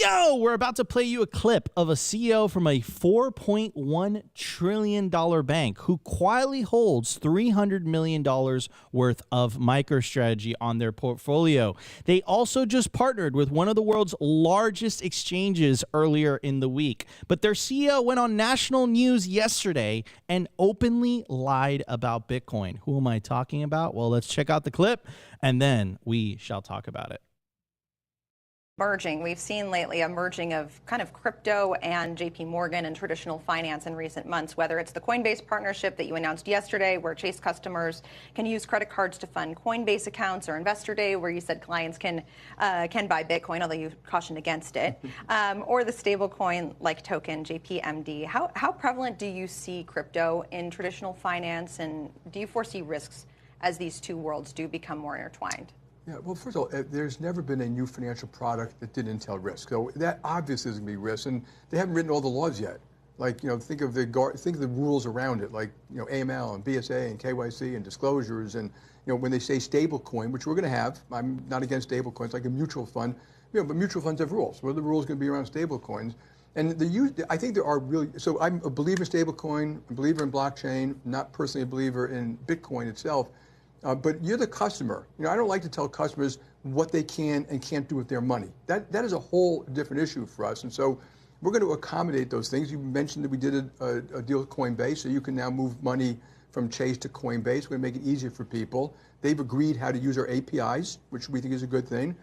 Yo, we're about to play you a clip of a CEO from a $4.1 trillion bank who quietly holds $300 million worth of MicroStrategy on their portfolio. They also just partnered with one of the world's largest exchanges earlier in the week. But their CEO went on national news yesterday and openly lied about Bitcoin. Who am I talking about? Well, let's check out the clip and then we shall talk about it. Merging. We've seen lately a merging of kind of crypto and JP Morgan and traditional finance in recent months, whether it's the Coinbase partnership that you announced yesterday, where Chase customers can use credit cards to fund Coinbase accounts, or Investor Day, where you said clients can buy Bitcoin, although you cautioned against it, or the stablecoin-like token, JPMD. How prevalent do you see crypto in traditional finance, and do you foresee risks as these two worlds do become more intertwined? Yeah, well, first of all, there's never been a new financial product that didn't entail risk. So that obviously is going to be risk, and they haven't written all the laws yet. Like, think of the rules around it, like, AML and BSA and KYC and disclosures, and when they say stable coin, which we're going to have. I'm not against stable coins, like a mutual fund, but mutual funds have rules. What are the rules going to be around stable coins? And I think there are really. So I'm a believer in stable coin, a believer in blockchain, not personally a believer in Bitcoin itself. But you're the customer. I don't like to tell customers what they can and can't do with their money. That is a whole different issue for us. And so we're going to accommodate those things. You mentioned that we did a deal with Coinbase, so you can now move money from Chase to Coinbase. We're going to make it easier for people. They've agreed how to use our APIs, which we think is a good thing.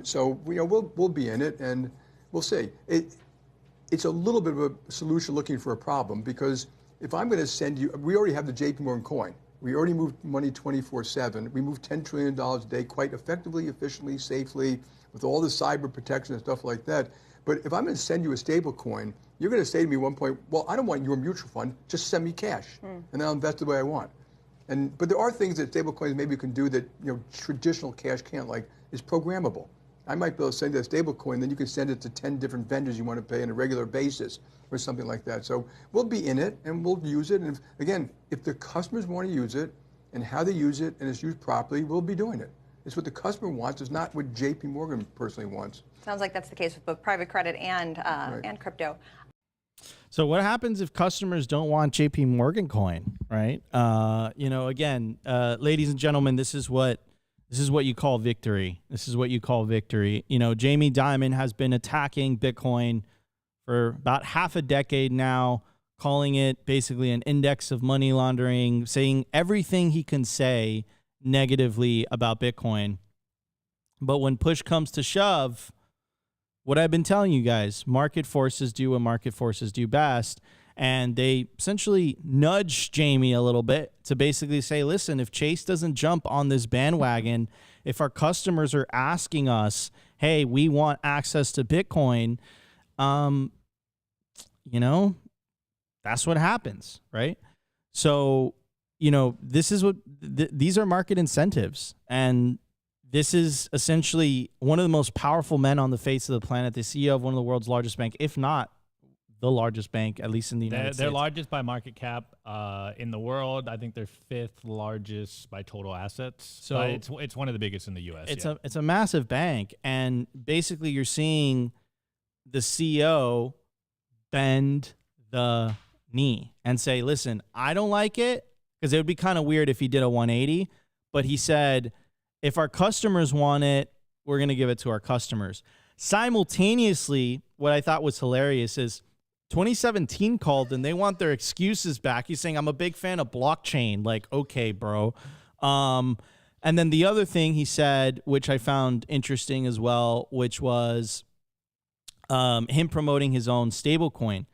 So we'll be in it, and we'll see. It's a little bit of a solution looking for a problem, because if I'm going to send you, we already have the JP Morgan coin. We already moved money 24/7. We moved $10 trillion a day quite effectively, efficiently, safely, with all the cyber protection and stuff like that. But if I'm going to send you a stable coin, you're going to say to me at one point, well, I don't want your mutual fund, just send me cash, and I'll invest the way I want. But there are things that stable coins maybe can do that traditional cash can't, like is programmable. I might be able to send you a stable coin, then you can send it to 10 different vendors you want to pay on a regular basis, or something like that. So we'll be in it and we'll use it. And if the customers want to use it and how they use it and it's used properly, we'll be doing it. It's what the customer wants. It's not what JP Morgan personally wants. Sounds like that's the case with both private credit and crypto. So what happens if customers don't want JP Morgan coin, right? Ladies and gentlemen, this is what you call victory. This is what you call victory. Jamie Dimon has been attacking Bitcoin for about half a decade now, calling it basically an index of money laundering, saying everything he can say negatively about Bitcoin. But when push comes to shove, what I've been telling you guys, market forces do what market forces do best. And they essentially nudge Jamie a little bit to basically say, listen, if Chase doesn't jump on this bandwagon, if our customers are asking us, hey, we want access to Bitcoin, that's what happens, right? So, this is these are market incentives. And this is essentially one of the most powerful men on the face of the planet, the CEO of one of the world's largest banks, if not the largest bank, at least in the United States. They're largest by market cap in the world. I think they're fifth largest by total assets. So it's one of the biggest in the U.S. It's a massive bank, and basically you're seeing the CEO bend the knee and say, listen, I don't like it, because it would be kind of weird if he did a 180, but he said, if our customers want it, we're going to give it to our customers. Simultaneously, what I thought was hilarious is 2017 called and they want their excuses back. He's saying, I'm a big fan of blockchain. Like, okay, bro. And then the other thing he said, which I found interesting as well, which was him promoting his own stablecoin.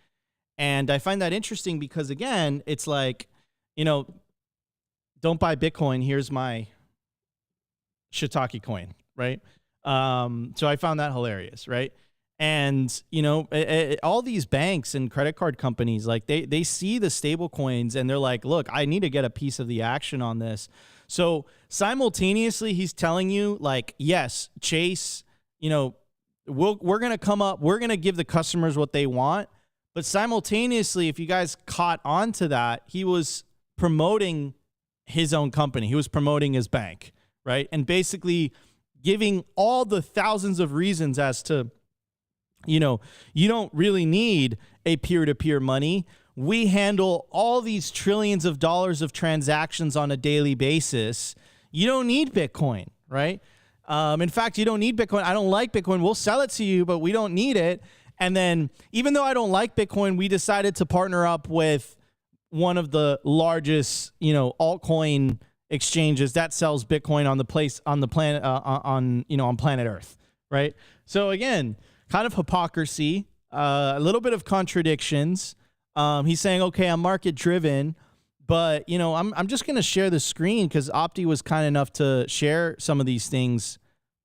And I find that interesting because, again, it's like, don't buy Bitcoin. Here's my shiitake coin, right? So I found that hilarious, right? And, all these banks and credit card companies, like they see the stable coins and they're like, look, I need to get a piece of the action on this. So simultaneously, he's telling you, like, yes, Chase, we're going to come up, we're going to give the customers what they want. But simultaneously, if you guys caught on to that, he was promoting his own company. He was promoting his bank, right? And basically giving all the thousands of reasons as to you know, you don't really need a peer-to-peer money. We handle all these trillions of dollars of transactions on a daily basis. You don't need Bitcoin, right? In fact, you don't need Bitcoin. I don't like Bitcoin. We'll sell it to you, but we don't need it. And then even though I don't like Bitcoin, we decided to partner up with one of the largest, you know, altcoin exchanges that sells Bitcoin on the planet, on planet Earth, right? So again, kind of hypocrisy, a little bit of contradictions. He's saying, okay, I'm market driven, but you know, I'm just going to share the screen because Opti was kind enough to share some of these things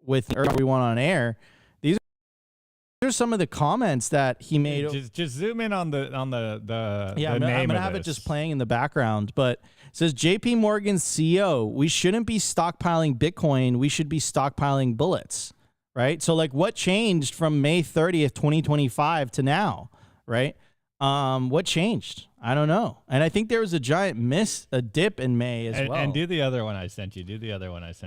with everyone on air. These are some of the comments that he made. Just zoom in on the yeah, I'm gonna have it just playing in the background, but it says JP Morgan's CEO, we shouldn't be stockpiling Bitcoin, we should be stockpiling bullets, right? So like what changed from May 30th, 2025 to now, right? What changed? I don't know. And I think there was a giant a dip in May as well. And do the other one I sent you.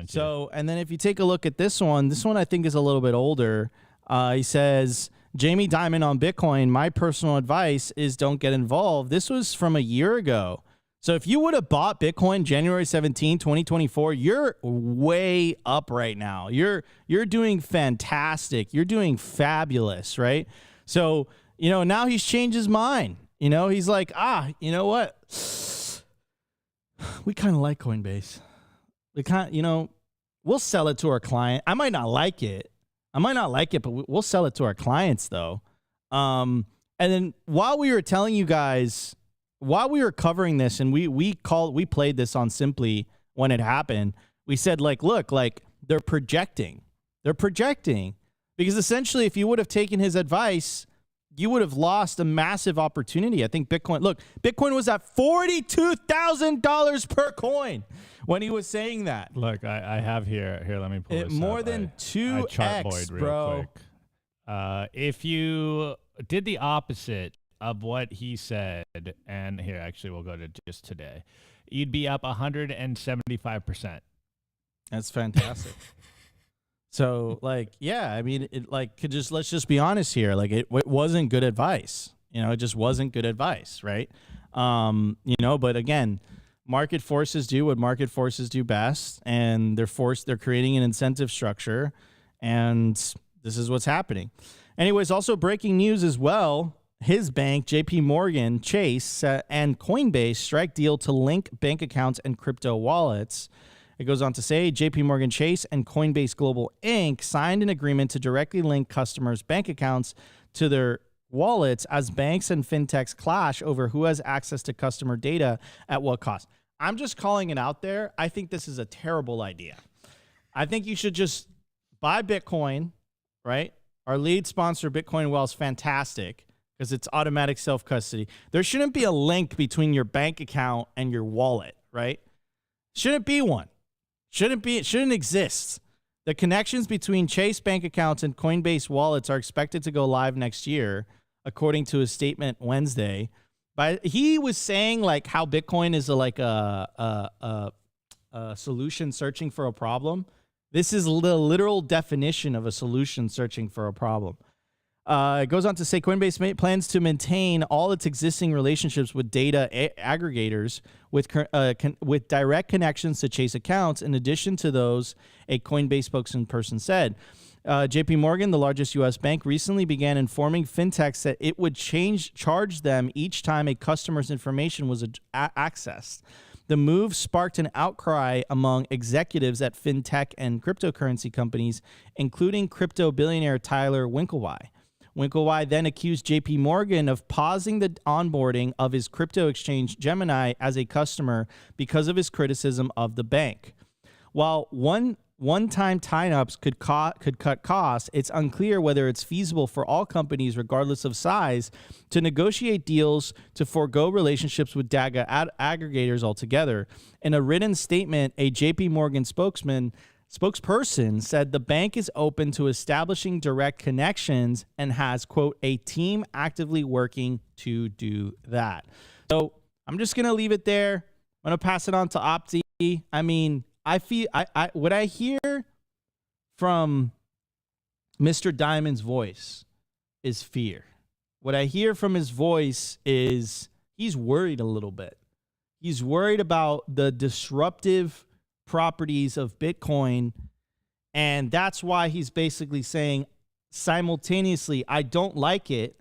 So, and then if you take a look at this one I think is a little bit older. He says, Jamie Dimon on Bitcoin, my personal advice is don't get involved. This was from a year ago. So if you would have bought Bitcoin January 17, 2024, you're way up right now. You're doing fantastic. You're doing fabulous, right? So, you know, now he's changed his mind. You know, he's like, you know what? We kind of like Coinbase. We'll sell it to our client. I might not like it, but we'll sell it to our clients though. And then while we were telling you guys, while we were covering this, and we played this on Simply when it happened, we said like, look, like they're projecting because essentially if you would have taken his advice, you would have lost a massive opportunity. I think Bitcoin was at $42,000 per coin when he was saying that. Look, I have here, let me pull this more up. than 2x, bro. If you did the opposite of what he said, and here, actually, we'll go to just today, you'd be up 175%. That's fantastic. So, like, yeah, I mean, let's just be honest here. Like, it wasn't good advice. You know, it just wasn't good advice, right? You know, but again, market forces do what market forces do best, and they're creating an incentive structure, and this is what's happening. Anyways, also breaking news as well. His bank, JP Morgan Chase, and Coinbase strike deal to link bank accounts and crypto wallets. It goes on to say JP Morgan Chase and Coinbase Global Inc. signed an agreement to directly link customers' bank accounts to their wallets as banks and fintechs clash over who has access to customer data at what cost. I'm just calling it out there. I think this is a terrible idea. I think you should just buy Bitcoin, right? Our lead sponsor, Bitcoin Well, is fantastic because it's automatic self-custody. There shouldn't be a link between your bank account and your wallet, right? Shouldn't be one. It shouldn't exist. The connections between Chase bank accounts and Coinbase wallets are expected to go live next year, according to his statement Wednesday. But he was saying like how Bitcoin is a solution searching for a problem. This is the literal definition of a solution searching for a problem. It goes on to say Coinbase plans to maintain all its existing relationships with data aggregators with direct connections to Chase accounts. In addition to those, a Coinbase spokesperson said. JP Morgan, the largest U.S. bank, recently began informing fintechs that it would charge them each time a customer's information was accessed. The move sparked an outcry among executives at fintech and cryptocurrency companies, including crypto billionaire Tyler Winklevi. Winklevi then accused JP Morgan of pausing the onboarding of his crypto exchange Gemini as a customer because of his criticism of the bank. While one-time tie-ups could cut costs, it's unclear whether it's feasible for all companies, regardless of size, to negotiate deals to forego relationships with data aggregators altogether. In a written statement, a JP Morgan spokesperson said the bank is open to establishing direct connections and has, quote, a team actively working to do that. So I'm just going to leave it there. I'm going to pass it on to Opti. I mean, what I hear from Mr. Dimon's voice is fear. What I hear from his voice is he's worried a little bit. He's worried about the disruptive properties of Bitcoin. And that's why he's basically saying simultaneously, I don't like it.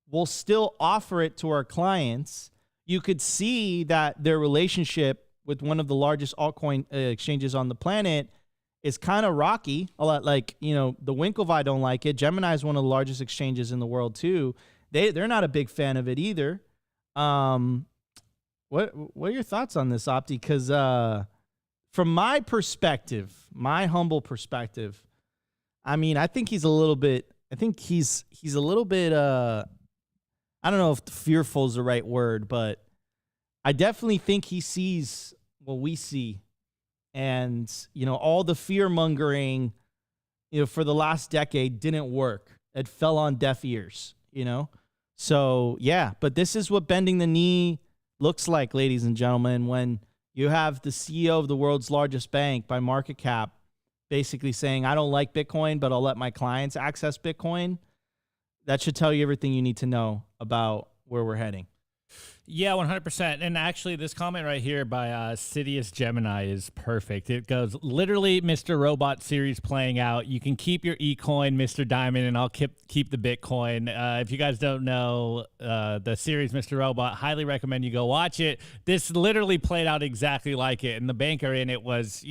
We'll still offer it to our clients. You could see that their relationship with one of the largest altcoin exchanges on the planet is kind of rocky. A lot like, the Winklevi don't like it. Gemini is one of the largest exchanges in the world too. They're not a big fan of it either. What are your thoughts on this, Opti? Because from my perspective, my humble perspective, I think he's a little bit. I think he's a little bit. I don't know if fearful is the right word, but I definitely think he sees what we see, and all the fear mongering, for the last decade didn't work. It fell on deaf ears. So yeah, but this is what bending the knee looks like, ladies and gentlemen, when you have the CEO of the world's largest bank by market cap basically saying, I don't like Bitcoin, but I'll let my clients access Bitcoin. That should tell you everything you need to know about where we're heading. Yeah, 100%. And actually, this comment right here by Sidious Gemini is perfect. It goes, literally, Mr. Robot series playing out. You can keep your eCoin, Mr. Diamond, and I'll keep the Bitcoin. If you guys don't know the series, Mr. Robot, highly recommend you go watch it. This literally played out exactly like it. And the banker in it was,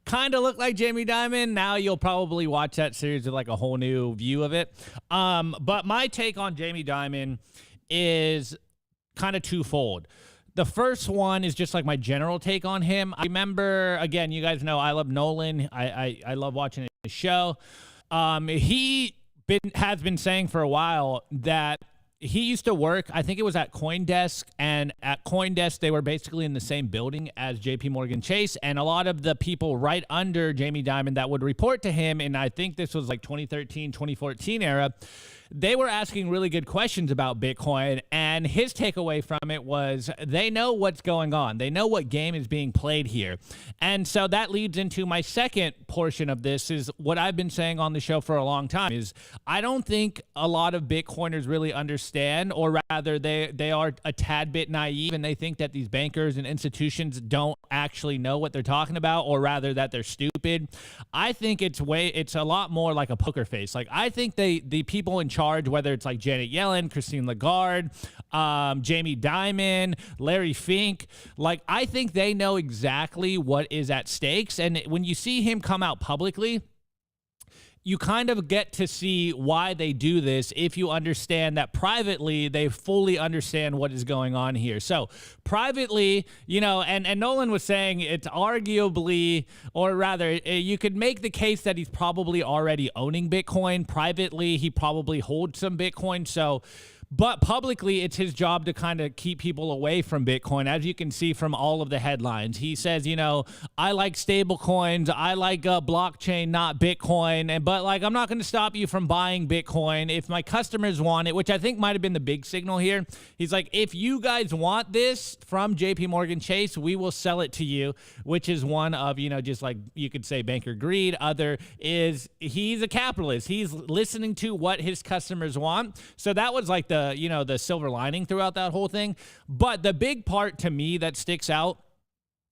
kind of looked like Jamie Dimon. Now you'll probably watch that series with like a whole new view of it. But my take on Jamie Dimon is kind of twofold. The first one is just like my general take on him. I remember, again, you guys know I love Nolan. I love watching his show. He has been saying for a while that he used to work, I think it was at CoinDesk, and at CoinDesk, they were basically in the same building as JP Morgan Chase, and a lot of the people right under Jamie Dimon that would report to him, and I think this was like 2013, 2014 era, they were asking really good questions about Bitcoin, and his takeaway from it was they know what's going on. They know what game is being played here. And so that leads into my second portion of this, is what I've been saying on the show for a long time, is I don't think a lot of Bitcoiners really understand, or rather they are a tad bit naive, and they think that these bankers and institutions don't actually know what they're talking about, or rather that they're stupid. I think it's a lot more like a poker face. Like, I think the people in charge, whether it's like Janet Yellen, Christine Lagarde, Jamie Dimon, Larry Fink, like, I think they know exactly what is at stakes. And when you see him come out publicly, you kind of get to see why they do this if you understand that privately they fully understand what is going on here. So privately, and Nolan was saying it's arguably, or rather, you could make the case that he's probably already owning Bitcoin. Privately, he probably holds some Bitcoin. But publicly, it's his job to kind of keep people away from Bitcoin, as you can see from all of the headlines. He says, I like stable coins. I like blockchain, not Bitcoin. But I'm not going to stop you from buying Bitcoin. If my customers want it, which I think might have been the big signal here. He's like, if you guys want this from JP Morgan Chase, we will sell it to you, which is one of, just like you could say banker greed. Other is he's a capitalist. He's listening to what his customers want. So that was like the silver lining throughout that whole thing. But the big part to me that sticks out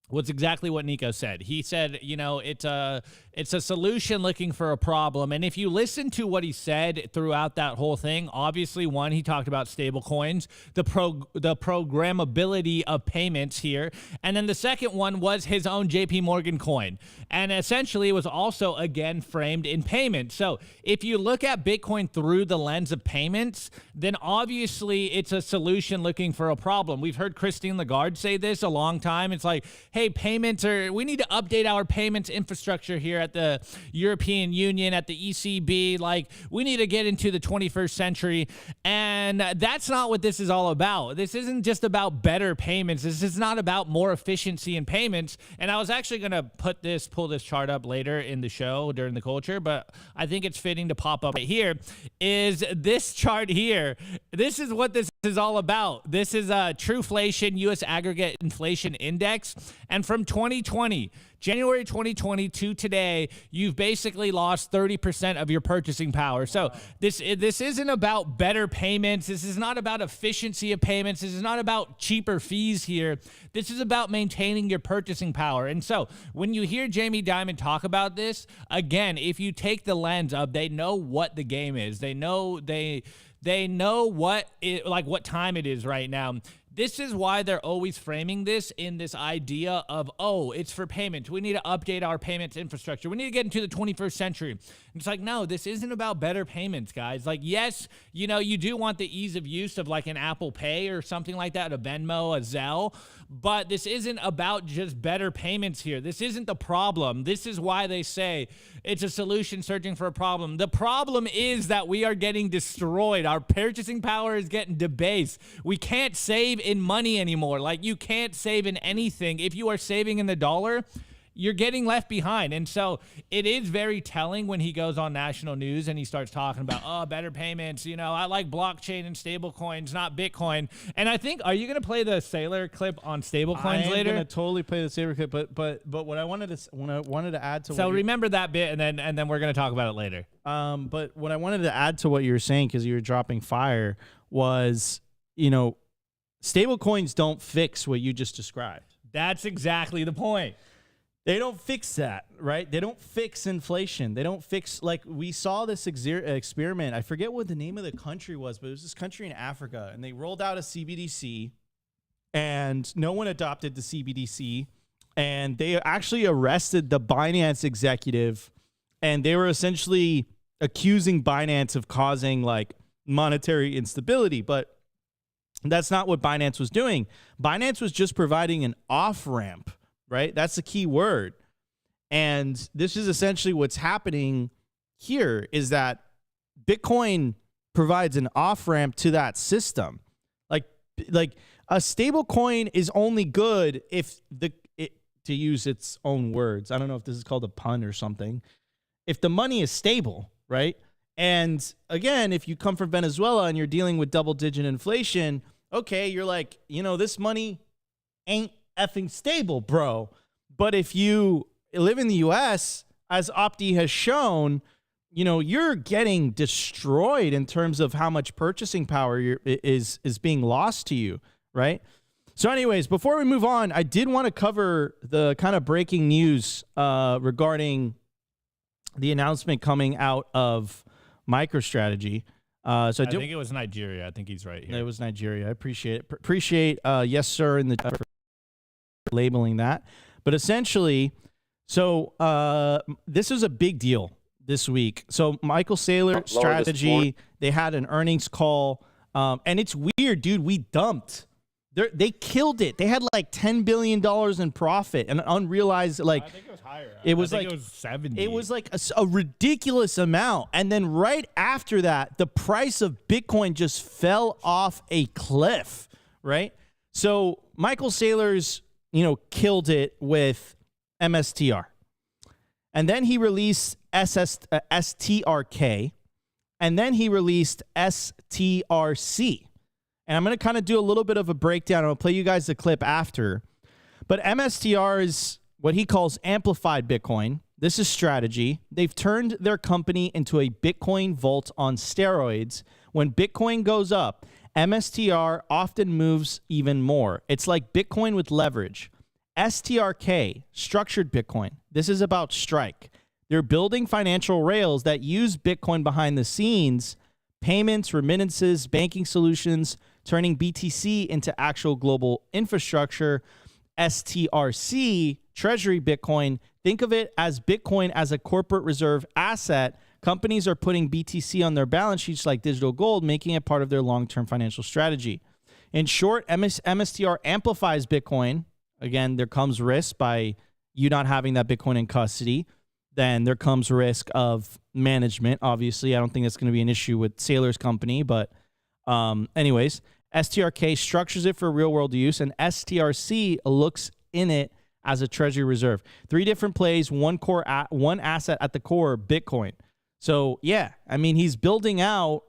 was exactly what Nico said. He said, it's a solution looking for a problem. And if you listen to what he said throughout that whole thing, obviously, one, he talked about stable coins, the programmability of payments here. And then the second one was his own JP Morgan coin. And essentially, it was also, again, framed in payments. So if you look at Bitcoin through the lens of payments, then obviously it's a solution looking for a problem. We've heard Christine Lagarde say this a long time. It's like, hey, we need to update our payments infrastructure here at the European Union, at the ECB. Like, we need to get into the 21st century. And that's not what this is all about. This isn't just about better payments. This is not about more efficiency in payments. And I was actually going to pull this chart up later in the show during the culture, but I think it's fitting to pop up right here. Is this chart here? This is what this is all about. This is a Trueflation, U.S. Aggregate Inflation Index. And from 2020, January 2020 to today, you've basically lost 30% of your purchasing power. So this isn't about better payments. This is not about efficiency of payments. This is not about cheaper fees here. This is about maintaining your purchasing power. And so when you hear Jamie Dimon talk about this, again, if you take the lens of they know what the game is, they know what time it is right now. This is why they're always framing this in this idea of, oh, it's for payments. We need to update our payments infrastructure. We need to get into the 21st century. And it's like, no, this isn't about better payments, guys. Like, yes, you know, you do want the ease of use of like an Apple Pay or something like that, a Venmo, a Zelle, but this isn't about just better payments here. This isn't the problem. This is why they say it's a solution searching for a problem. The problem is that we are getting destroyed. Our purchasing power is getting debased. We can't save in money anymore. Like, you can't save in anything. If you are saving in the dollar, you're getting left behind. And so it is very telling when he goes on national news and he starts talking about, oh, better payments. You know, I like blockchain and stable coins, not Bitcoin. And I think, are you going to play the Sailor clip on stable coins later? I'm going to totally play the Sailor clip, but what I wanted to add to so remember that bit, and then we're going to talk about it later. But what I wanted to add to what you were saying, because you were dropping fire, was, you know, stable coins don't fix what you just described. That's exactly the point. They don't fix that, right? They don't fix inflation. They don't fix, like, we saw this experiment. I forget what the name of the country was, but it was this country in Africa, and they rolled out a CBDC, and no one adopted the CBDC, and they actually arrested the Binance executive, and they were essentially accusing Binance of causing, like, monetary instability, but that's not what Binance was doing. Binance was just providing an off-ramp, right? That's the key word. And this is essentially what's happening here, is that Bitcoin provides an off-ramp to that system. Like a stable coin is only good if to use its own words. I don't know if this is called a pun or something. If the money is stable, right? And again, if you come from Venezuela and you're dealing with double-digit inflation, okay, you're like, you know, this money ain't effing stable, bro. But if you live in the US, as Opti has shown, you know, you're getting destroyed in terms of how much purchasing power is being lost to you, right? So anyways, before we move on, I did want to cover the kind of breaking news regarding the announcement coming out of MicroStrategy. I think it was Nigeria. I think he's right here. It was Nigeria. I appreciate it. Appreciate yes, sir, in the labeling that. But essentially, so this is a big deal this week. So Michael Saylor Strategy, they had an earnings call, and it's weird, dude. We dumped. They killed it. They had like $10 billion in profit and unrealized, like, I think it was higher. It was it was 70. It was like a ridiculous amount. And then right after that, the price of Bitcoin just fell off a cliff, right? So Michael Saylor's, you know, killed it with MSTR. And then he released STRK. And then he released STRC. And I'm going to kind of do a little bit of a breakdown. I'll play you guys the clip after. But MSTR is what he calls amplified Bitcoin. This is strategy. They've turned their company into a Bitcoin vault on steroids. When Bitcoin goes up, MSTR often moves even more. It's like Bitcoin with leverage. STRK, structured Bitcoin. This is about Strike. They're building financial rails that use Bitcoin behind the scenes, payments, remittances, banking solutions, turning BTC into actual global infrastructure. STRC, Treasury Bitcoin. Think of it as Bitcoin as a corporate reserve asset. Companies are putting BTC on their balance sheets like digital gold, making it part of their long-term financial strategy. In short, MSTR amplifies Bitcoin. Again, there comes risk by you not having that Bitcoin in custody. Then there comes risk of management. Obviously, I don't think that's going to be an issue with Saylor's company. But anyways, STRK structures it for real-world use, and STRC looks in it as a treasury reserve. 3 different plays, one asset at the core, Bitcoin. So, yeah, I mean, he's building out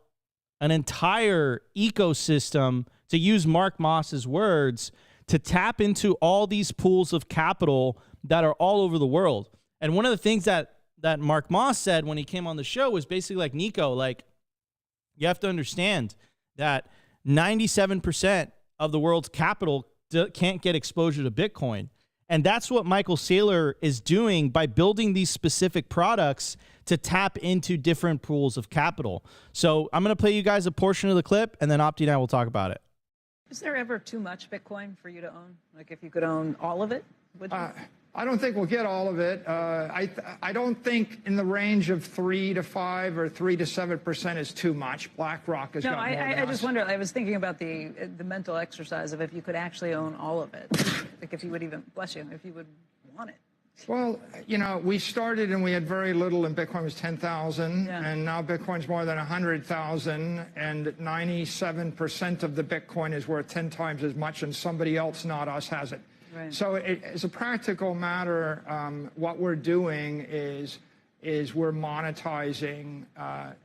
an entire ecosystem, to use Mark Moss's words, to tap into all these pools of capital that are all over the world. And one of the things that Mark Moss said when he came on the show was basically like, Nico, like, you have to understand that 97% of the world's capital can't get exposure to Bitcoin. And that's what Michael Saylor is doing by building these specific products to tap into different pools of capital. So I'm going to play you guys a portion of the clip, and then Opti and I will talk about it. Is there ever too much Bitcoin for you to own? Like if you could own all of it, would you? I don't think we'll get all of it. I don't think in the range of 3 to 5 or 3 to 7% is too much. BlackRock has got more than I us. just wonder. I was thinking about the mental exercise of if you could actually own all of it, like if you would even, bless you, if you would want it. Well, you know, we started and we had very little, and Bitcoin was 10,000, and now Bitcoin's more than 100,000, and 97% of the Bitcoin is worth 10 times as much, and somebody else, not us, has it. Right. So as a practical matter, what we're doing is we're monetizing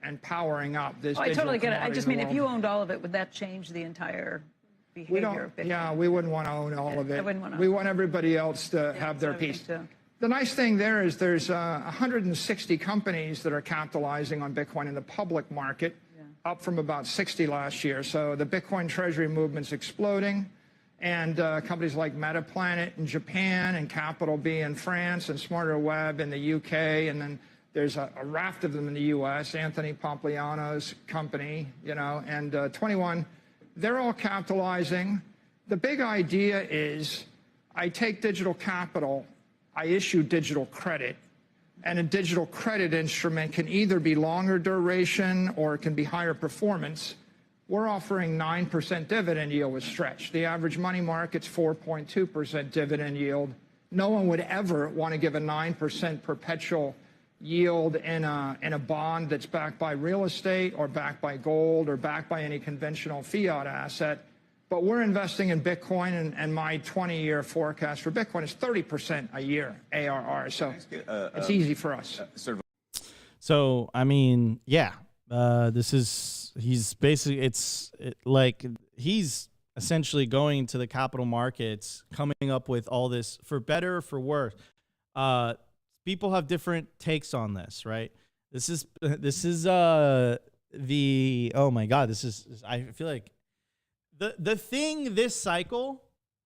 and powering up this. Oh, I totally get it. I digital just mean, if commodity you owned all of it, would that change the entire behavior of Bitcoin? Yeah, we wouldn't want to own all of it. I wouldn't want to. We want everybody else to have their piece. The nice thing there is there's 160 companies that are capitalizing on Bitcoin in the public market, up from about 60 last year. So the Bitcoin treasury movement's exploding. And companies like MetaPlanet in Japan and Capital B in France and Smarter Web in the UK. And then there's a raft of them in the US, Anthony Pompliano's company, you know, and 21. They're all capitalizing. The big idea is I take digital capital, I issue digital credit, and a digital credit instrument can either be longer duration or it can be higher performance. We're offering 9% dividend yield with Stretch. The average money market's 4.2% dividend yield. No one would ever want to give a 9% perpetual yield in a bond that's backed by real estate or backed by gold or backed by any conventional fiat asset. But we're investing in Bitcoin, and my 20-year forecast for Bitcoin is 30% a year ARR. So it's easy for us. So, I mean, yeah, he's basically, he's essentially going to the capital markets, coming up with all this for better or for worse. People have different takes on this, right? This is oh my God, I feel like the thing this cycle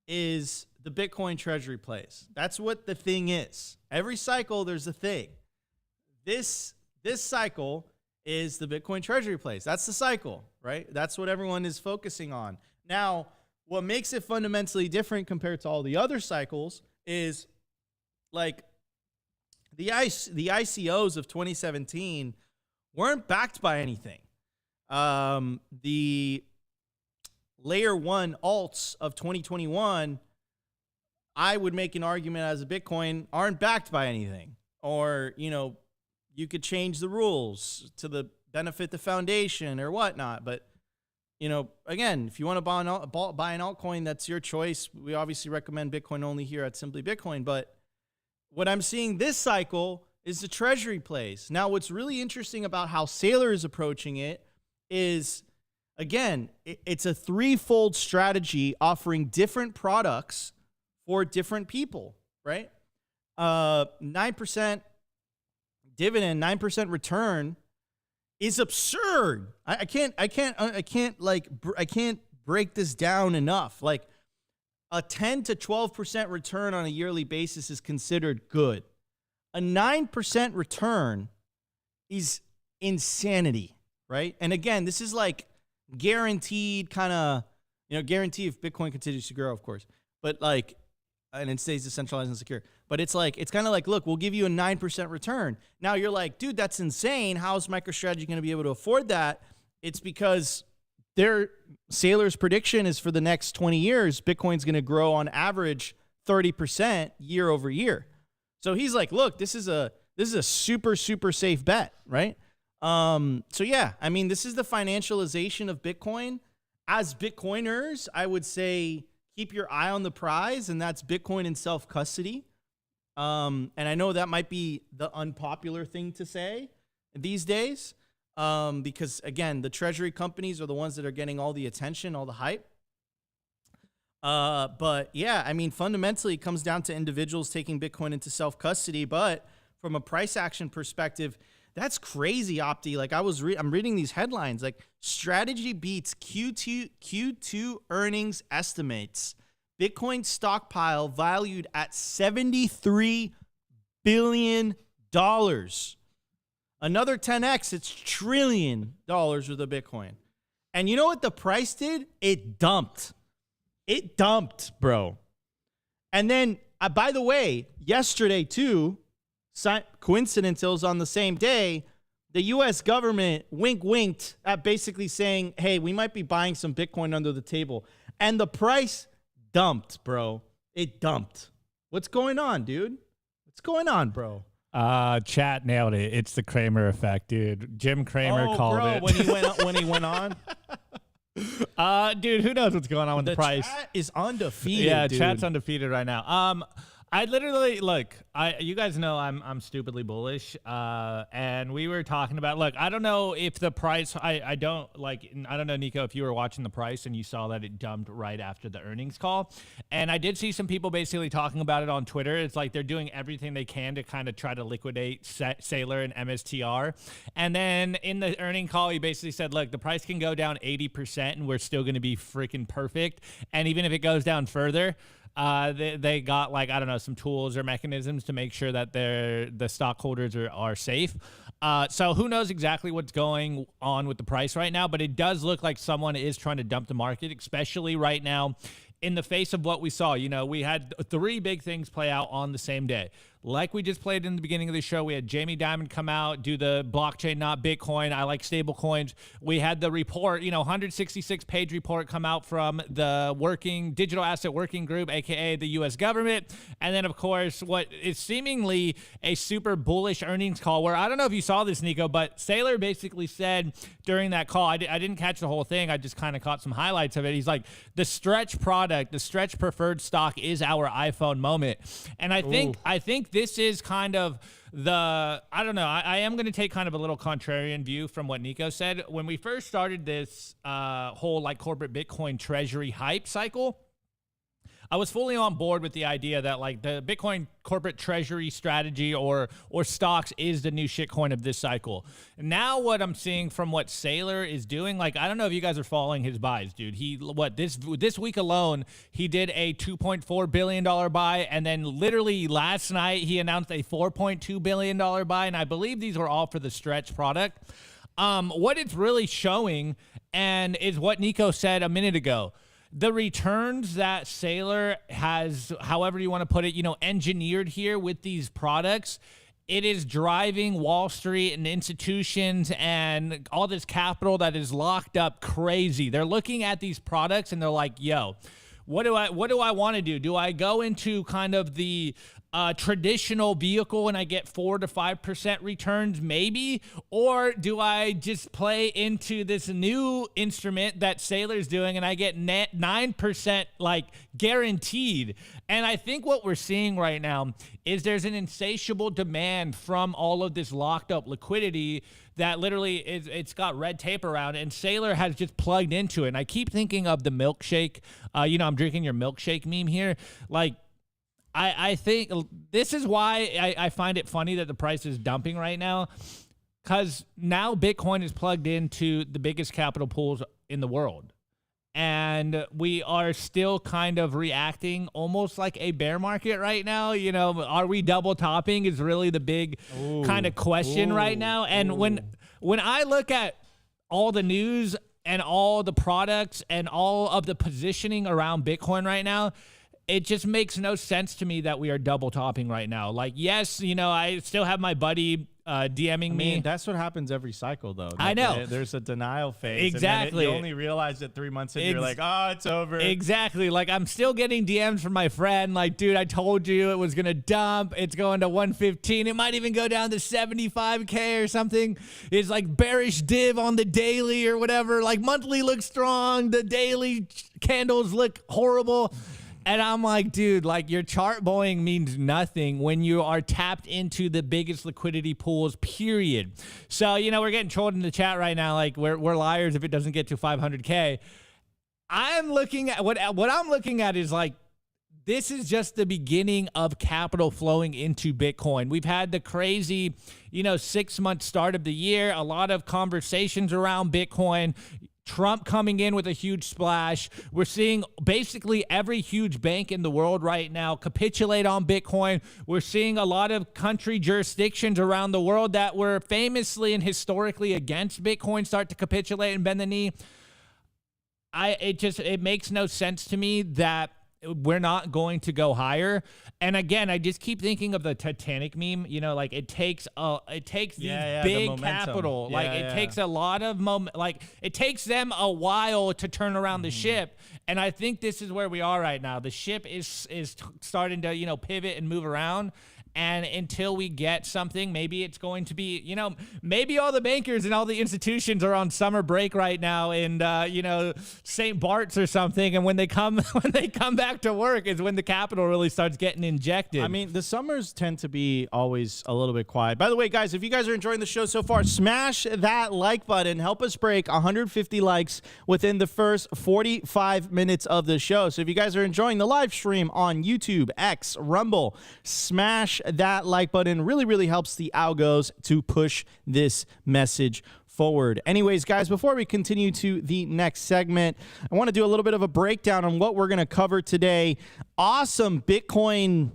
is the Bitcoin treasury plays. That's what the thing is. Every cycle, there's a thing. This cycle is the Bitcoin treasury plays. That's the cycle, right? That's what everyone is focusing on. Now, what makes it fundamentally different compared to all the other cycles is like the ICOs of 2017 weren't backed by anything. The layer one alts of 2021, I would make an argument as a Bitcoin, aren't backed by anything. Or, you know, you could change the rules to the benefit the foundation or whatnot. But, you know, again, if you want to buy an altcoin, that's your choice. We obviously recommend Bitcoin only here at Simply Bitcoin. But what I'm seeing this cycle is the treasury plays. Now, what's really interesting about how Saylor is approaching it is, again, it's a threefold strategy offering different products for different people, right? 9% dividend, 9% return is absurd. I can't break this down enough. Like a 10 to 12% return on a yearly basis is considered good. A 9% return is insanity, right? And again, this is like guaranteed kind of, guarantee if Bitcoin continues to grow, of course, but like, and it stays decentralized and secure. But it's like, it's kind of like, look, we'll give you a 9% return. Now you're like, dude, that's insane. How is MicroStrategy going to be able to afford that? It's because Saylor's prediction is for the next 20 years, Bitcoin's going to grow on average 30% year over year. So he's like, look, this is a super, super safe bet, right? So yeah, I mean, this is the financialization of Bitcoin. As Bitcoiners, I would say keep your eye on the prize, and that's Bitcoin in self-custody. And I know that might be the unpopular thing to say these days, because again, the treasury companies are the ones that are getting all the attention, all the hype. But yeah, I mean, fundamentally, it comes down to individuals taking Bitcoin into self-custody. But from a price action perspective, that's crazy, Opti. Like I'm reading these headlines. Like strategy beats Q2 earnings estimates. Bitcoin stockpile valued at $73 billion. Another 10x, it's $1 trillion worth of Bitcoin. And you know what the price did? It dumped. It dumped, bro. And then, by the way, yesterday too, coincidence, it was on the same day, the U.S. government winked at basically saying, hey, we might be buying some Bitcoin under the table. And the price dumped, bro. It dumped. What's going on, dude? What's going on, bro? Chat nailed it. It's the Kramer effect, dude. Jim Cramer called it. when he went on. Dude, who knows what's going on with the price? Chat is undefeated. Yeah, dude. chat's undefeated right now. I literally look. You guys know I'm stupidly bullish. And we were talking about. Look, I don't know if the price. I don't know, Nico, if you were watching the price and you saw that it dumped right after the earnings call. And I did see some people basically talking about it on Twitter. It's like they're doing everything they can to kind of try to liquidate Saylor and MSTR. And then in the earnings call, he basically said, look, the price can go down 80% and we're still going to be freaking perfect. And even if it goes down further. They got, like, I don't know, some tools or mechanisms to make sure that the stockholders are safe. So who knows exactly what's going on with the price right now, but it does look like someone is trying to dump the market, especially right now in the face of what we saw. You know, we had 3 big things play out on the same day. Like we just played in the beginning of the show, we had Jamie Dimon come out, do the blockchain, not Bitcoin. I like stable coins. We had the report, 166-page report come out from the Digital Asset Working Group, a.k.a. the U.S. government. And then, of course, what is seemingly a super bullish earnings call where, I don't know if you saw this, Nico, but Saylor basically said during that call, I didn't catch the whole thing. I just kind of caught some highlights of it. He's like, the stretch product, the stretch preferred stock is our iPhone moment. And I think this is kind of I don't know. I am going to take kind of a little contrarian view from what Nico said. When we first started this whole like corporate Bitcoin treasury hype cycle, I was fully on board with the idea that like the Bitcoin corporate treasury strategy or stocks is the new shitcoin of this cycle. Now what I'm seeing from what Saylor is doing, like, I don't know if you guys are following his buys, dude. This week alone, he did a $2.4 billion buy, and then literally last night he announced a $4.2 billion buy, and I believe these were all for the stretch product. What it's really showing, and is what Nico said a minute ago, the returns that Saylor has, however you want to put it, engineered here with these products, it is driving Wall Street and institutions and all this capital that is locked up crazy. They're looking at these products and they're like, yo, what do I want to do? Do I go into kind of the traditional vehicle and I get 4 to 5% returns maybe? Or do I just play into this new instrument that Saylor's doing and I get 9% like guaranteed? And I think what we're seeing right now is there's an insatiable demand from all of this locked up liquidity that literally it's got red tape around it, and Saylor has just plugged into it. And I keep thinking of the milkshake, I'm drinking your milkshake meme here. Like, I think this is why I find it funny that the price is dumping right now, because now Bitcoin is plugged into the biggest capital pools in the world. And we are still kind of reacting almost like a bear market right now. Are we double topping is really the big kind of question right now. And when I look at all the news and all the products and all of the positioning around Bitcoin right now, it just makes no sense to me that we are double topping right now. Like, yes, I still have my buddy DMing me. That's what happens every cycle, though. I know. There's a denial phase. Exactly. And then you only realize it 3 months in, you're like, oh, it's over. Exactly. Like, I'm still getting DMs from my friend. Like, dude, I told you it was going to dump. It's going to 115. It might even go down to 75K or something. It's like bearish div on the daily or whatever. Like, monthly looks strong. The daily candles look horrible. And I'm like, dude, like, your chart buying means nothing when you are tapped into the biggest liquidity pools, period. So, we're getting trolled in the chat right now. Like, we're liars if it doesn't get to 500K. I'm looking at what I'm looking at is like, this is just the beginning of capital flowing into Bitcoin. We've had the crazy, 6-month start of the year, a lot of conversations around Bitcoin, Trump coming in with a huge splash. We're seeing basically every huge bank in the world right now capitulate on Bitcoin. We're seeing a lot of country jurisdictions around the world that were famously and historically against Bitcoin start to capitulate and bend the knee. It makes no sense to me that we're not going to go higher. And again, I just keep thinking of the Titanic meme, like it takes these big capital, it takes a lot of moment, like it takes them a while to turn around the ship. And I think this is where we are right now. The ship is starting to, pivot and move around. And until we get something, maybe it's going to be, maybe all the bankers and all the institutions are on summer break right now in, St. Bart's or something. And when they come back to work is when the capital really starts getting injected. I mean, the summers tend to be always a little bit quiet. By the way, guys, if you guys are enjoying the show so far, smash that like button. Help us break 150 likes within the first 45 minutes of the show. So if you guys are enjoying the live stream on YouTube, X, Rumble, smash that like button. Really, really helps the algos to push this message forward. Anyways, guys, before we continue to the next segment, I want to do a little bit of a breakdown on what we're going to cover today. Awesome Bitcoin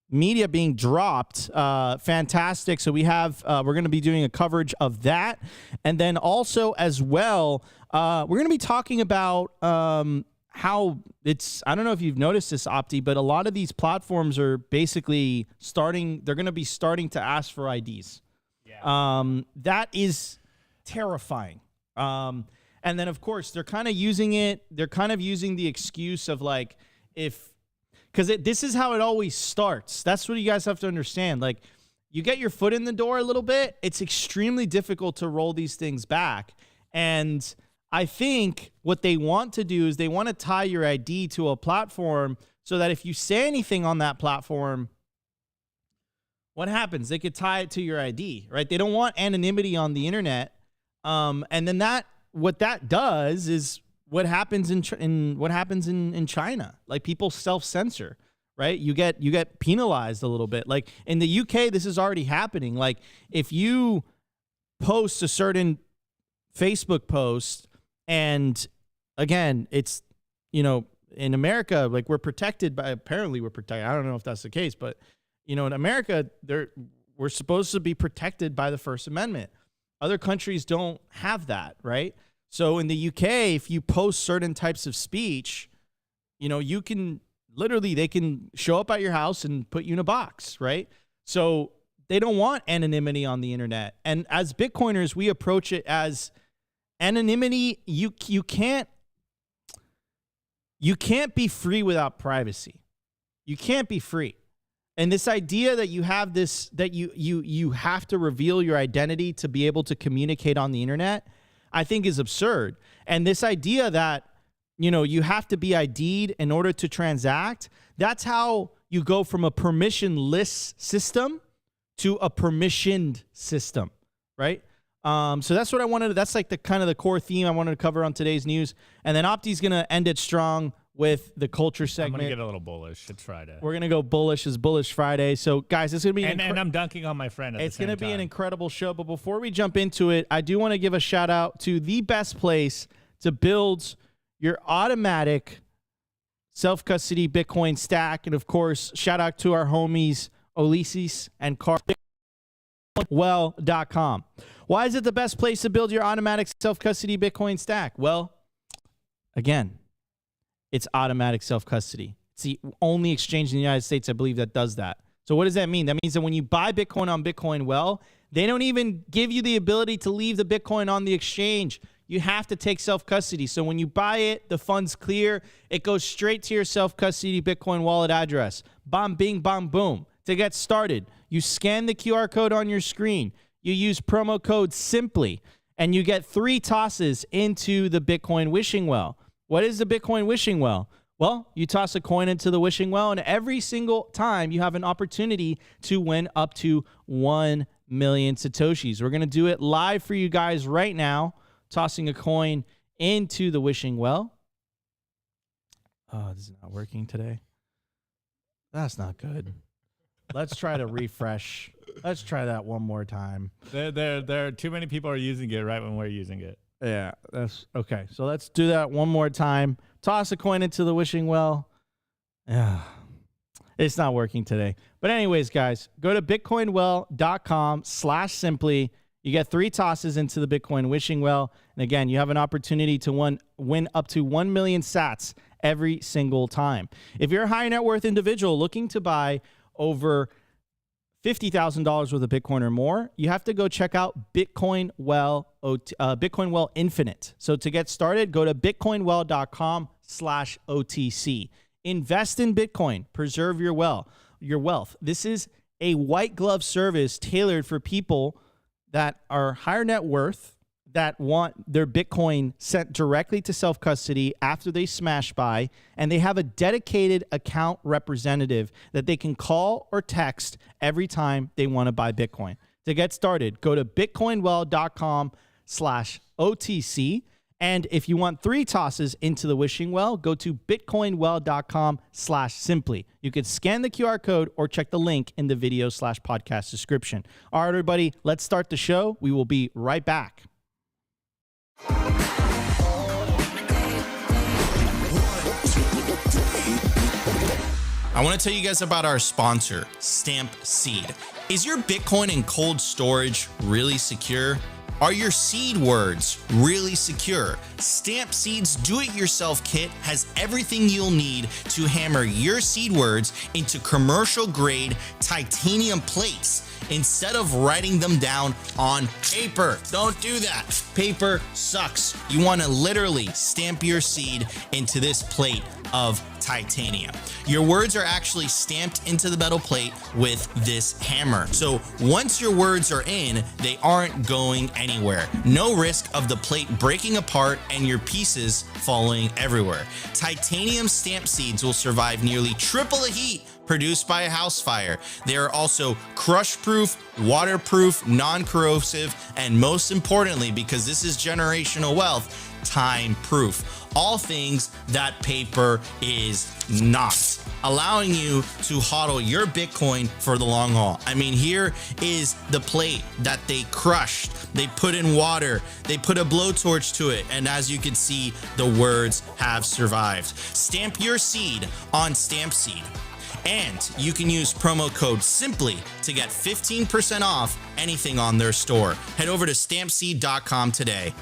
media being dropped. Fantastic. So we're going to be doing a coverage of that. And then also as well, we're going to be talking about how I don't know if you've noticed this, Opti, but a lot of these platforms are basically they're going to be starting to ask for IDs. Yeah. That is terrifying. And then, of course, they're kind of using the excuse of like, because this is how it always starts. That's what you guys have to understand. Like, you get your foot in the door a little bit, it's extremely difficult to roll these things back. And I think what they want to do is they want to tie your ID to a platform so that if you say anything on that platform, what happens? They could tie it to your ID, right? They don't want anonymity on the internet. And then what that does is what happens in China. Like, people self-censor, right? You get penalized a little bit. Like in the UK, this is already happening. Like, if you post a certain Facebook post, and again, it's, in America, like, apparently we're protected. I don't know if that's the case, but, in America, we're supposed to be protected by the First Amendment. Other countries don't have that, right? So in the UK, if you post certain types of speech, you can they can show up at your house and put you in a box, right? So they don't want anonymity on the internet. And as Bitcoiners, we approach it as anonymity. You can't be free without privacy. You can't be free. And this idea that you have that you have to reveal your identity to be able to communicate on the internet, I think is absurd. And this idea that, you have to be ID'd in order to transact, that's how you go from a permissionless system to a permissioned system, right? So that's what I wanted. That's like the kind of the core theme I wanted to cover on today's news. And then Opti's going to end it strong with the culture segment. I'm going to get a little bullish. It's Friday. We're going to go bullish. It's Bullish Friday. So, guys, it's going to be... And I'm dunking on my friend at It's the same going to be time. an incredible show. But before we jump into it, I do want to give a shout-out to the best place to build your automatic self-custody Bitcoin stack. And, of course, shout-out to our homies, Ulysses and Carl. Well.com. Why is it the best place to build your automatic self-custody Bitcoin stack? Well, again, it's automatic self-custody. It's the only exchange in the United States, I believe, that does that. So what does that mean? That means that when you buy Bitcoin on Bitcoin Well, they don't even give you the ability to leave the Bitcoin on the exchange. You have to take self-custody. So when you buy it, the funds clear. It goes straight to your self-custody Bitcoin wallet address. Bam, bing, bam, boom. To get started, you scan the QR code on your screen. You use promo code SIMPLY, and you get 3 tosses into the Bitcoin wishing well. What is the Bitcoin wishing well? Well, you toss a coin into the wishing well, and every single time you have an opportunity to win up to 1 million Satoshis. We're going to do it live for you guys right now, tossing a coin into the wishing well. Oh, this is not working today. That's not good. Let's try to refresh. Let's try that one more time. There are too many people are using it right when we're using it. Yeah, that's okay. So let's do that one more time. Toss a coin into the wishing well. Yeah, it's not working today. But anyways, guys, go to bitcoinwell.com/simply. You get 3 tosses into the Bitcoin wishing well. And again, you have an opportunity to win up to 1 million sats every single time. If you're a high net worth individual looking to buy over $50,000 worth of Bitcoin or more, you have to go check out Bitcoin Well Infinite. So to get started, go to bitcoinwell.com/OTC. Invest in Bitcoin. Preserve your wealth. This is a white glove service tailored for people that are higher net worth, that want their Bitcoin sent directly to self-custody after they smash buy, and they have a dedicated account representative that they can call or text every time they want to buy Bitcoin. To get started, go to bitcoinwell.com/OTC. And if you want 3 tosses into the wishing well, go to bitcoinwell.com/simply. You can scan the QR code or check the link in the video/podcast description. All right, everybody, let's start the show. We will be right back. I want to tell you guys about our sponsor, Stampseed. Is your Bitcoin in cold storage really secure? Are your seed words really secure? Stampseed's do-it-yourself kit has everything you'll need to hammer your seed words into commercial-grade titanium plates instead of writing them down on paper. Don't do that. Paper sucks. You want to literally stamp your seed into this plate of titanium. Your words are actually stamped into the metal plate with this hammer. So once your words are in, they aren't going anywhere. No risk of the plate breaking apart and your pieces falling everywhere. Titanium stamp seeds will survive nearly triple the heat produced by a house fire. They are also crush-proof, waterproof, non-corrosive, and most importantly, because this is generational wealth, time-proof. All things that paper is not, allowing you to hodl your Bitcoin for the long haul. I mean, here is the plate that they crushed. They put in water, they put a blowtorch to it, and as you can see, the words have survived. Stamp your seed on Stampseed. And you can use promo code SIMPLY to get 15% off anything on their store. Head over to stampseed.com today.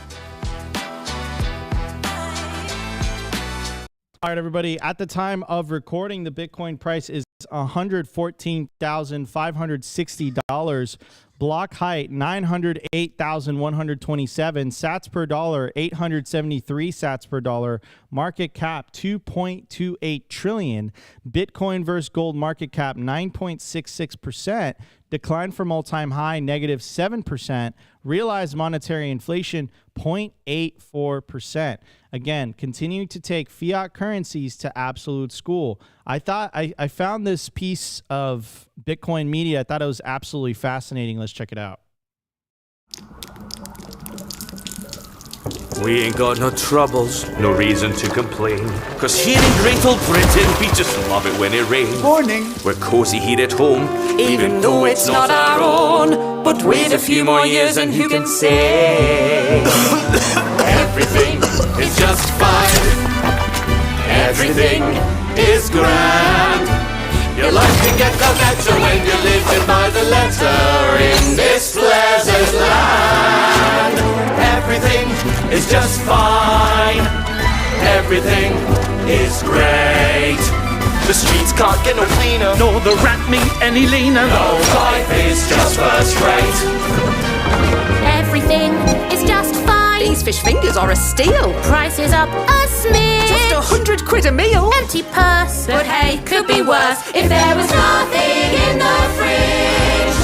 All right, everybody. At the time of recording, the Bitcoin price is $114,560. Block height 908,127. Sats per dollar 873 sats per dollar. Market cap 2.28 trillion. Bitcoin versus gold market cap 9.66%. Decline from all-time high -7%. Realized monetary inflation 0.84%. Again, continuing to take fiat currencies to absolute school. I found this piece of Bitcoin media. I thought it was absolutely fascinating. Let's check it out. We ain't got no troubles, no reason to complain. 'Cause here in Great Old Britain, we just love it when it rains. Morning. We're cozy here at home, even though it's not our own. But wait a few more years and who can say? Everything is just fine. Everything is grand. Your life can get no better when you're living by the letter in this pleasant land. Everything is just fine. Everything is great. The streets can't get no cleaner, nor the rat meat any leaner. No, life is just first rate. Everything is just fine. These fish fingers are a steal. Prices up a smidge. Just £100 a meal. Empty purse, but hey, could be worse if there was nothing in the fridge.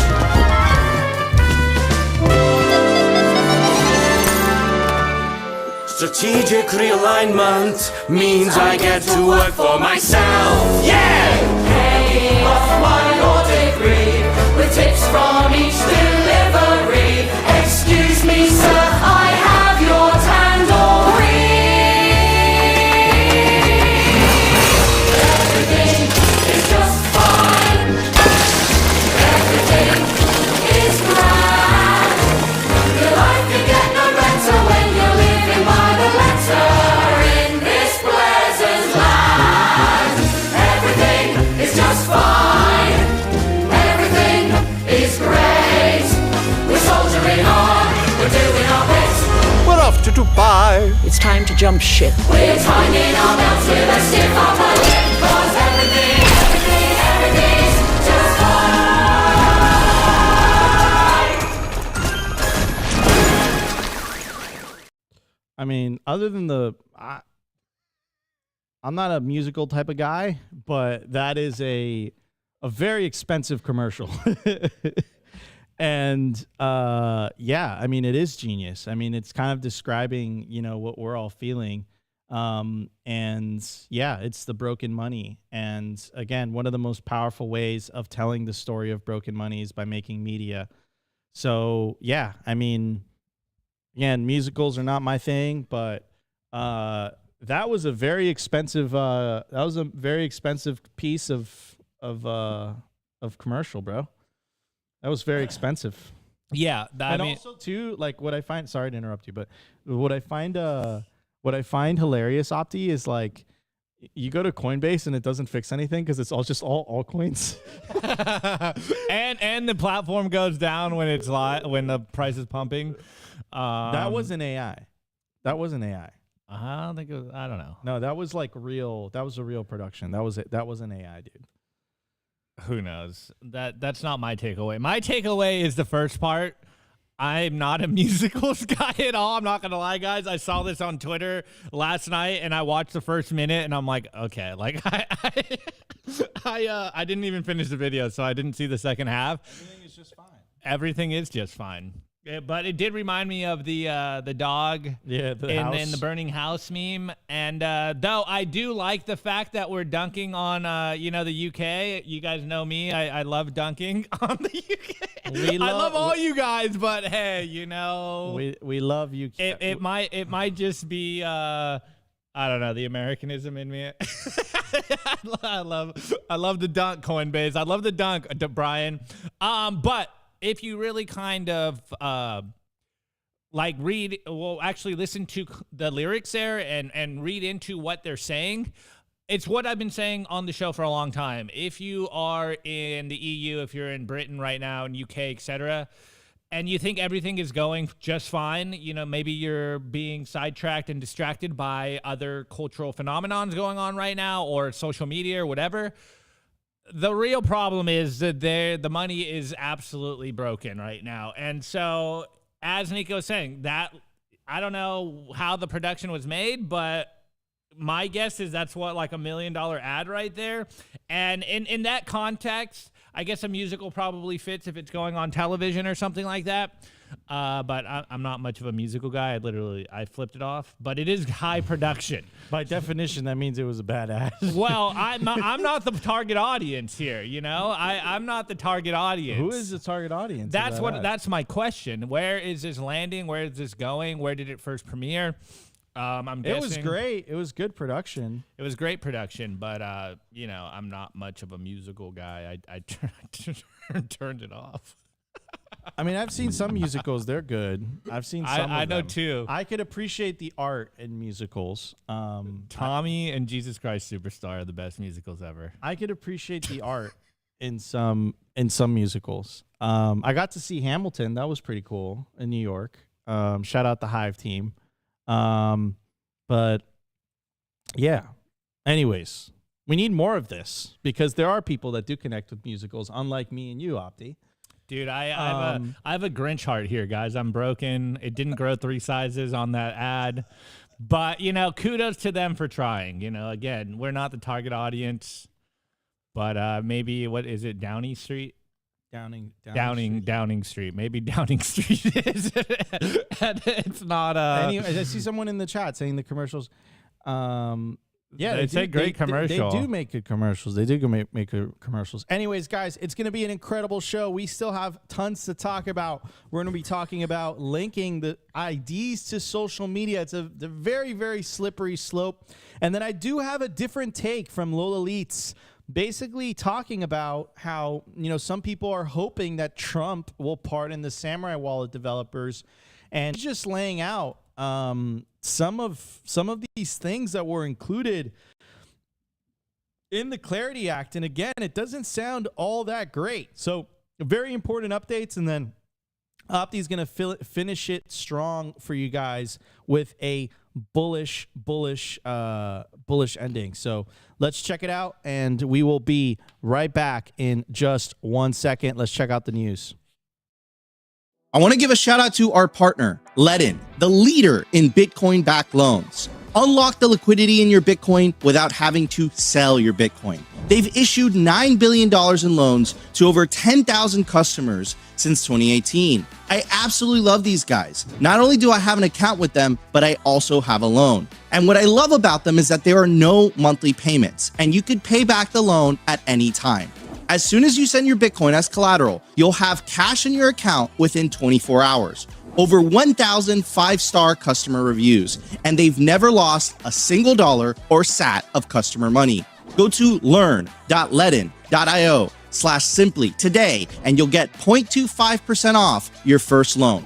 Strategic realignment means I get to work for myself. Yeah! Paying off my law degree with tips from each delivery. Excuse me, sir, I have your tandoori. buy. It's time to jump ship. We're tightening our belts with a stiff upper lip, 'cause everything's just fine. I mean, other than I'm not a musical type of guy, but that is a very expensive commercial. And yeah, I mean, it is genius. I mean, it's kind of describing, you know, what we're all feeling. And yeah, it's the broken money. And again, one of the most powerful ways of telling the story of broken money is by making media. So yeah, I mean, again, musicals are not my thing, but that was a very expensive piece of commercial, bro. That was very expensive. Yeah, and also too, like what I find. Sorry to interrupt you, but what I find hilarious, Opti, is like you go to Coinbase and it doesn't fix anything because it's all altcoins. and the platform goes down when it's when the price is pumping. That wasn't AI. That wasn't AI. I don't think it was. I don't know. No, that was like real. That was a real production. That was it. That wasn't AI, dude. Who knows? That's not my takeaway. My takeaway is the first part. I'm not a musicals guy at all. I'm not gonna lie, guys. I saw this on Twitter last night, and I watched the first minute, and I'm like, okay, like I didn't even finish the video, so I didn't see the second half. Everything is just fine. Everything is just fine. Yeah, but it did remind me of the dog in the burning house meme. And though I do like the fact that we're dunking on the UK. You guys know me. I love dunking on the UK. I love all you guys, but hey, you know, we love you. It might just be I don't know, the Americanism in me. I love the dunk, Coinbase. I love the dunk, Brian. But if you really kind of listen to the lyrics there and read into what they're saying, it's what I've been saying on the show for a long time. If you are in the EU, if you're in Britain right now, in UK, etc., and you think everything is going just fine, you know, maybe you're being sidetracked and distracted by other cultural phenomenons going on right now or social media or whatever. The real problem is that the money is absolutely broken right now. And so, as Nico was saying, that I don't know how the production was made, but my guess is that's what, like $1 million ad right there. And in that context, I guess a musical probably fits if it's going on television or something like that. But I'm not much of a musical guy. I flipped it off. But it is high production. By definition, that means it was a bad ad. Well, I'm not the target audience here. You know, I'm not the target audience. Who is the target audience? That's my question. Where is this landing? Where is this going? Where did it first premiere? I'm guessing it was great. It was good production. It was great production, but you know, I'm not much of a musical guy. I turned it off. I mean, I've seen some musicals; they're good. I've seen some. I of know them. too. I could appreciate the art in musicals. Tommy and Jesus Christ Superstar are the best musicals ever. I could appreciate the art in some musicals. I got to see Hamilton. That was pretty cool in New York. Shout out the HIVE team. But yeah. Anyways, we need more of this because there are people that do connect with musicals, unlike me and you, Opti. Dude, I have a Grinch heart here, guys. I'm broken. It didn't grow 3 sizes on that ad. But, you know, kudos to them for trying. You know, again, we're not the target audience. But maybe, what is it, Downing Street? Downing Street. Maybe Downing Street is. And it's not. Anyway, I see someone in the chat saying the commercials. Yeah, it's a great commercial. They do make good commercials. They do make good commercials. Anyways, guys, it's going to be an incredible show. We still have tons to talk about. We're going to be talking about linking the IDs to social media. It's a very, very slippery slope. And then I do have a different take from Lola Leets, basically talking about how, you know, some people are hoping that Trump will pardon the Samurai Wallet developers, and just laying out some of these things that were included in the Clarity Act. And again, it doesn't sound all that great. So very important updates. And then Opti's going to finish it strong for you guys with a bullish ending. So let's check it out, and we will be right back in just 1 second. Let's check out the news. I want to give a shout out to our partner, Ledin, the leader in Bitcoin-backed loans. Unlock the liquidity in your Bitcoin without having to sell your Bitcoin. They've issued $9 billion in loans to over 10,000 customers since 2018. I absolutely love these guys. Not only do I have an account with them, but I also have a loan. And what I love about them is that there are no monthly payments, and you could pay back the loan at any time. As soon as you send your Bitcoin as collateral, you'll have cash in your account within 24 hours. Over 1,000 5-star customer reviews, and they've never lost a single dollar or sat of customer money. Go to learn.ledin.io/simply today, and you'll get 0.25% off your first loan.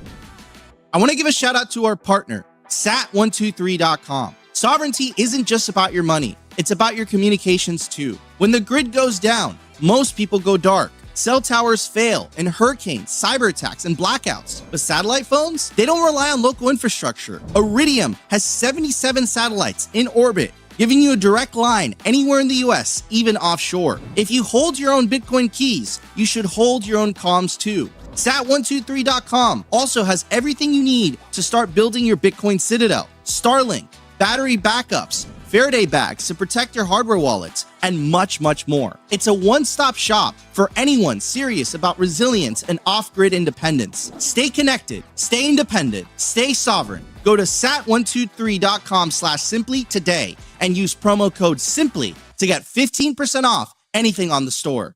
I want to give a shout out to our partner, sat123.com. Sovereignty isn't just about your money. It's about your communications too. When the grid goes down, most people go dark. Cell towers fail in hurricanes, cyber attacks, and blackouts. But satellite phones? They don't rely on local infrastructure. Iridium has 77 satellites in orbit, giving you a direct line anywhere in the US, even offshore. If you hold your own Bitcoin keys, you should hold your own comms too. Sat123.com also has everything you need to start building your Bitcoin citadel. Starlink, battery backups, Faraday bags to protect your hardware wallets, and much, much more. It's a one-stop shop for anyone serious about resilience and off-grid independence. Stay connected, stay independent, stay sovereign. Go to sat123.com/simply today and use promo code SIMPLY to get 15% off anything on the store.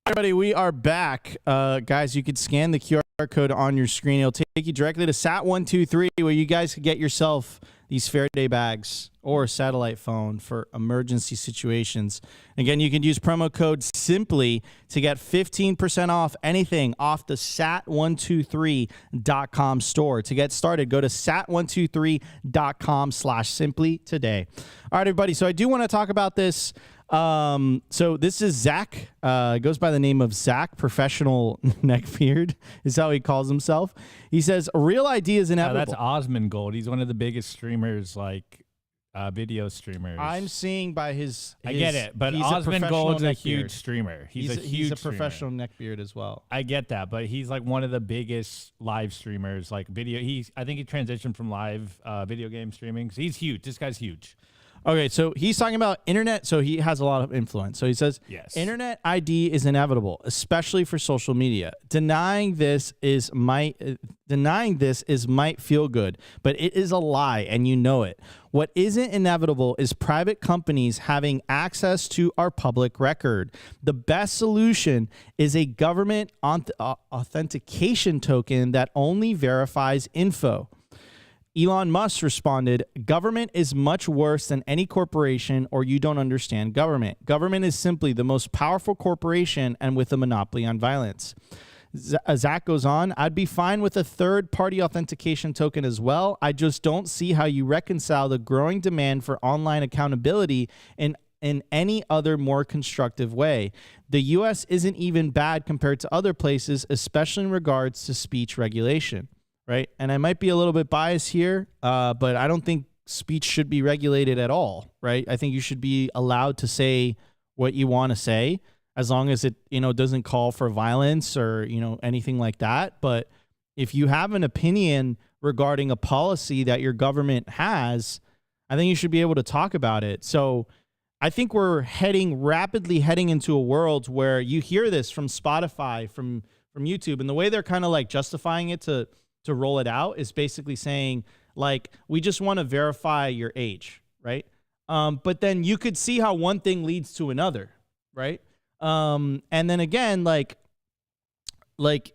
Everybody, we are back. Guys, you could scan the QR code on your screen. It'll take you directly to Sat123, where you guys can get yourself these Faraday bags or a satellite phone for emergency situations. Again, you can use promo code SIMPLY to get 15% off anything off the sat123.com store. To get started, go to sat123.com/simply today. All right, everybody. So I do want to talk about this. So this is Zach, goes by the name of Zach, professional neckbeard is how he calls himself. He says, real ID is inevitable. That's Osmongold. He's one of the biggest streamers, like video streamers. I'm seeing by his I get it, but Osmongold's a huge streamer. He's a professional neckbeard as well. I get that, but he's like one of the biggest live streamers, like video. I think he transitioned from live video game streaming. So he's huge. This guy's huge. Okay, so he's talking about internet, so he has a lot of influence. So he says, yes, internet ID is inevitable, especially for social media. Denying this might feel good, but it is a lie, and you know it. What isn't inevitable is private companies having access to our public record. The best solution is a government authentication token that only verifies info. Elon Musk responded, government is much worse than any corporation, or you don't understand government. Government is simply the most powerful corporation and with a monopoly on violence. Zach goes on, I'd be fine with a third-party authentication token as well. I just don't see how you reconcile the growing demand for online accountability in any other more constructive way. The U.S. isn't even bad compared to other places, especially in regards to speech regulation. Right. And I might be a little bit biased here, but I don't think speech should be regulated at all. Right. I think you should be allowed to say what you want to say, as long as it, doesn't call for violence or, anything like that. But if you have an opinion regarding a policy that your government has, I think you should be able to talk about it. So I think we're rapidly heading into a world where you hear this from Spotify, from YouTube, and the way they're kind of like justifying it to roll it out is basically saying, like, we just want to verify your age, right? But then you could see how one thing leads to another, right? And then again, one of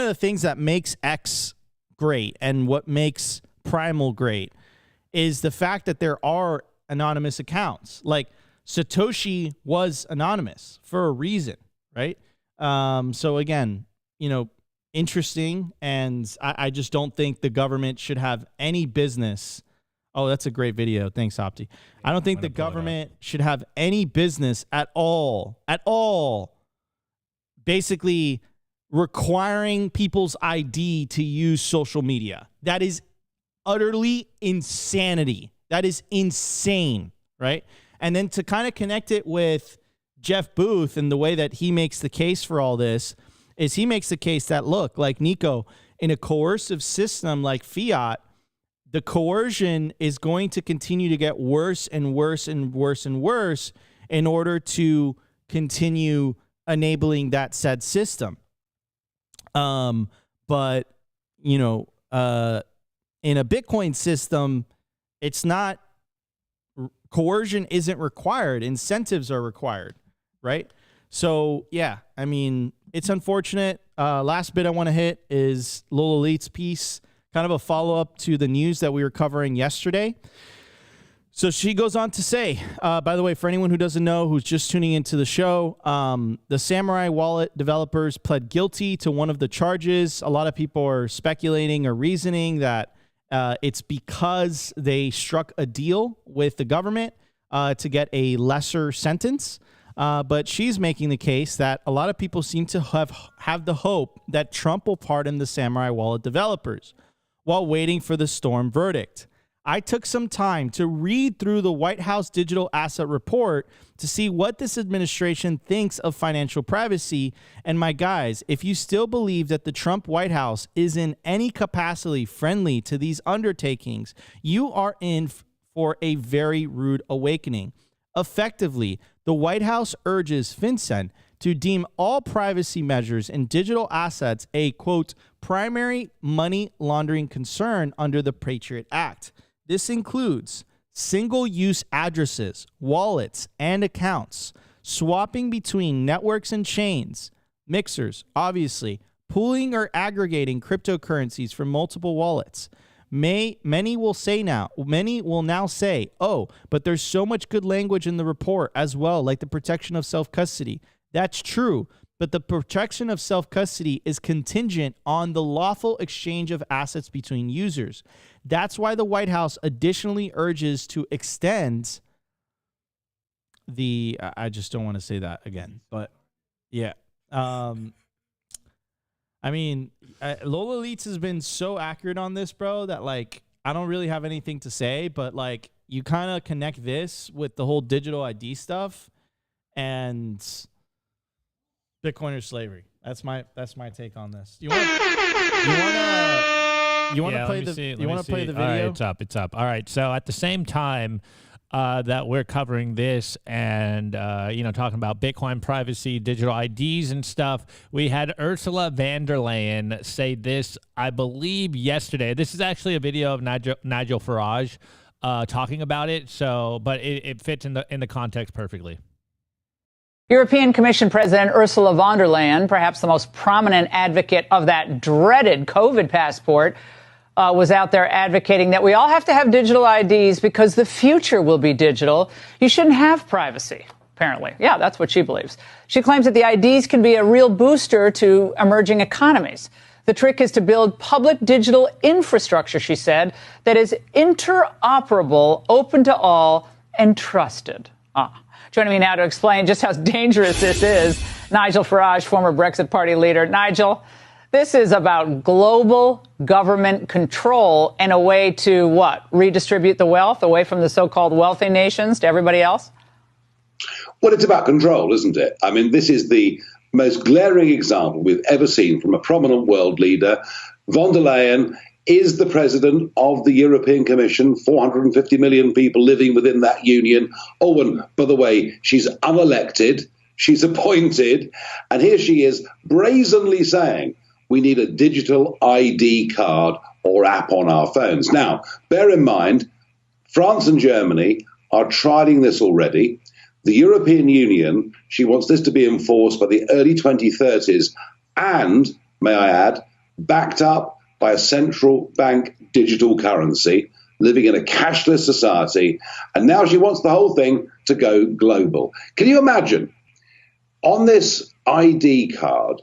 the things that makes X great and what makes Primal great is the fact that there are anonymous accounts. Like, Satoshi was anonymous for a reason, right? So again, interesting, and I just don't think the government should have any business Oh, that's a great video. Thanks, Opti. I don't think the government should have any business at all, basically requiring people's ID to use social media. That is utterly insanity. That is insane, right? And then to kind of connect it with Jeff Booth and the way that he makes the case for all this is he makes the case that, look, like Nico, in a coercive system like fiat, the coercion is going to continue to get worse and worse and worse and worse in order to continue enabling that said system. But, you know, in a Bitcoin system, it's not, coercion isn't required. Incentives are required, right? So, yeah, I mean, it's unfortunate. Last bit I want to hit is Lola Leit's piece, kind of a follow-up to the news that we were covering yesterday. So she goes on to say, by the way, for anyone who doesn't know, who's just tuning into the show, the Samurai Wallet developers pled guilty to one of the charges. A lot of people are speculating or reasoning that it's because they struck a deal with the government to get a lesser sentence. But she's making the case that a lot of people seem to have the hope that Trump will pardon the Samurai Wallet developers while waiting for the Storm verdict. I took some time to read through the White House Digital Asset Report to see what this administration thinks of financial privacy. And my guys, if you still believe that the Trump White House is in any capacity friendly to these undertakings, you are in for a very rude awakening. Effectively, the White House urges FinCEN to deem all privacy measures in digital assets a, quote, primary money laundering concern under the Patriot Act. This includes single-use addresses, wallets, and accounts, swapping between networks and chains, mixers, obviously, pooling or aggregating cryptocurrencies from multiple wallets. Many will now say, oh, but there's so much good language in the report as well, like the protection of self-custody. That's true, but the protection of self-custody is contingent on the lawful exchange of assets between users. That's why the White House additionally urges to extend the, I just don't want to say that again, but yeah. I mean, Lola Leitz has been so accurate on this, bro, that like, I don't really have anything to say, but like, you kind of connect this with the whole digital ID stuff and Bitcoiner slavery. That's my take on this. You want to play the video? All right, it's up. All right. So at the same time that we're covering this and talking about Bitcoin privacy, digital IDs and stuff, we had Ursula von der Leyen say this, I believe, yesterday. This is actually a video of Nigel Farage talking about it. So, but it fits in the context perfectly. European Commission President Ursula von der Leyen, perhaps the most prominent advocate of that dreaded COVID passport, was out there advocating that we all have to have digital IDs because the future will be digital. You shouldn't have privacy, apparently. Yeah, that's what she believes. She claims that the IDs can be a real booster to emerging economies. The trick is to build public digital infrastructure, she said, that is interoperable, open to all, and trusted. Joining me now to explain just how dangerous this is, Nigel Farage, former Brexit Party leader. Nigel, this is about global government control and a way to, what, redistribute the wealth away from the so-called wealthy nations to everybody else? Well, it's about control, isn't it? I mean, this is the most glaring example we've ever seen from a prominent world leader. Von der Leyen is the president of the European Commission, 450 million people living within that union. Oh, and by the way, she's unelected, she's appointed, and here she is brazenly saying we need a digital ID card or app on our phones. Now, bear in mind, France and Germany are trialing this already. The European Union, she wants this to be enforced by the early 2030s and, may I add, backed up by a central bank digital currency, living in a cashless society. And now she wants the whole thing to go global. Can you imagine? On this ID card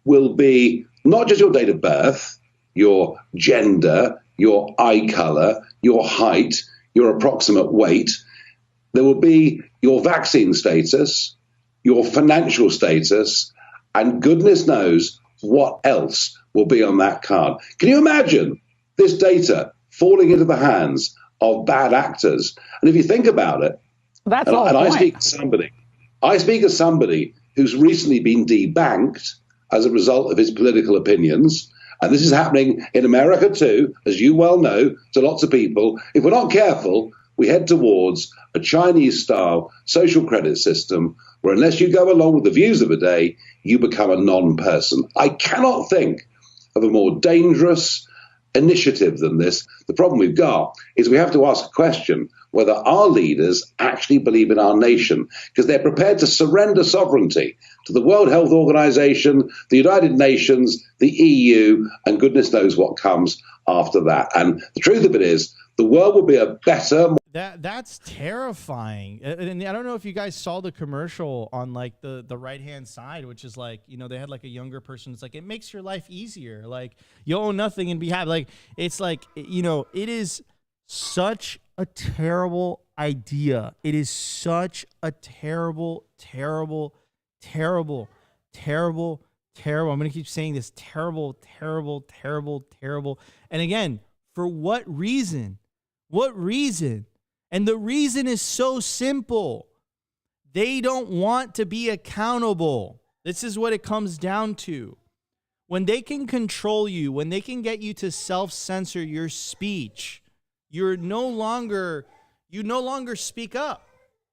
will be not just your date of birth, your gender, your eye color, your height, your approximate weight. There will be your vaccine status, your financial status, and goodness knows what else will be on that card. Can you imagine this data falling into the hands of bad actors? And if you think about it, that's and, all. And I speak as somebody who's recently been debanked as a result of his political opinions. And this is happening in America too, as you well know, to lots of people. If we're not careful, we head towards a Chinese-style social credit system where unless you go along with the views of a day, you become a non-person. I cannot think of a more dangerous initiative than this. The problem we've got is we have to ask a question whether our leaders actually believe in our nation, because they're prepared to surrender sovereignty to the World Health Organization, the United Nations, the EU, and goodness knows what comes after that. And the truth of it is, the world will be a better. That's terrifying. And I don't know if you guys saw the commercial on like the right hand side, which is like, you know, they had like a younger person. It's like, it makes your life easier. Like you own nothing and be happy. Like it's like, you know, it is such a terrible idea. It is such a terrible. I'm going to keep saying this terrible. And again, for what reason? What reason? And the reason is so simple. They don't want to be accountable. This is what it comes down to. When they can control you, when they can get you to self-censor your speech, you no longer speak up,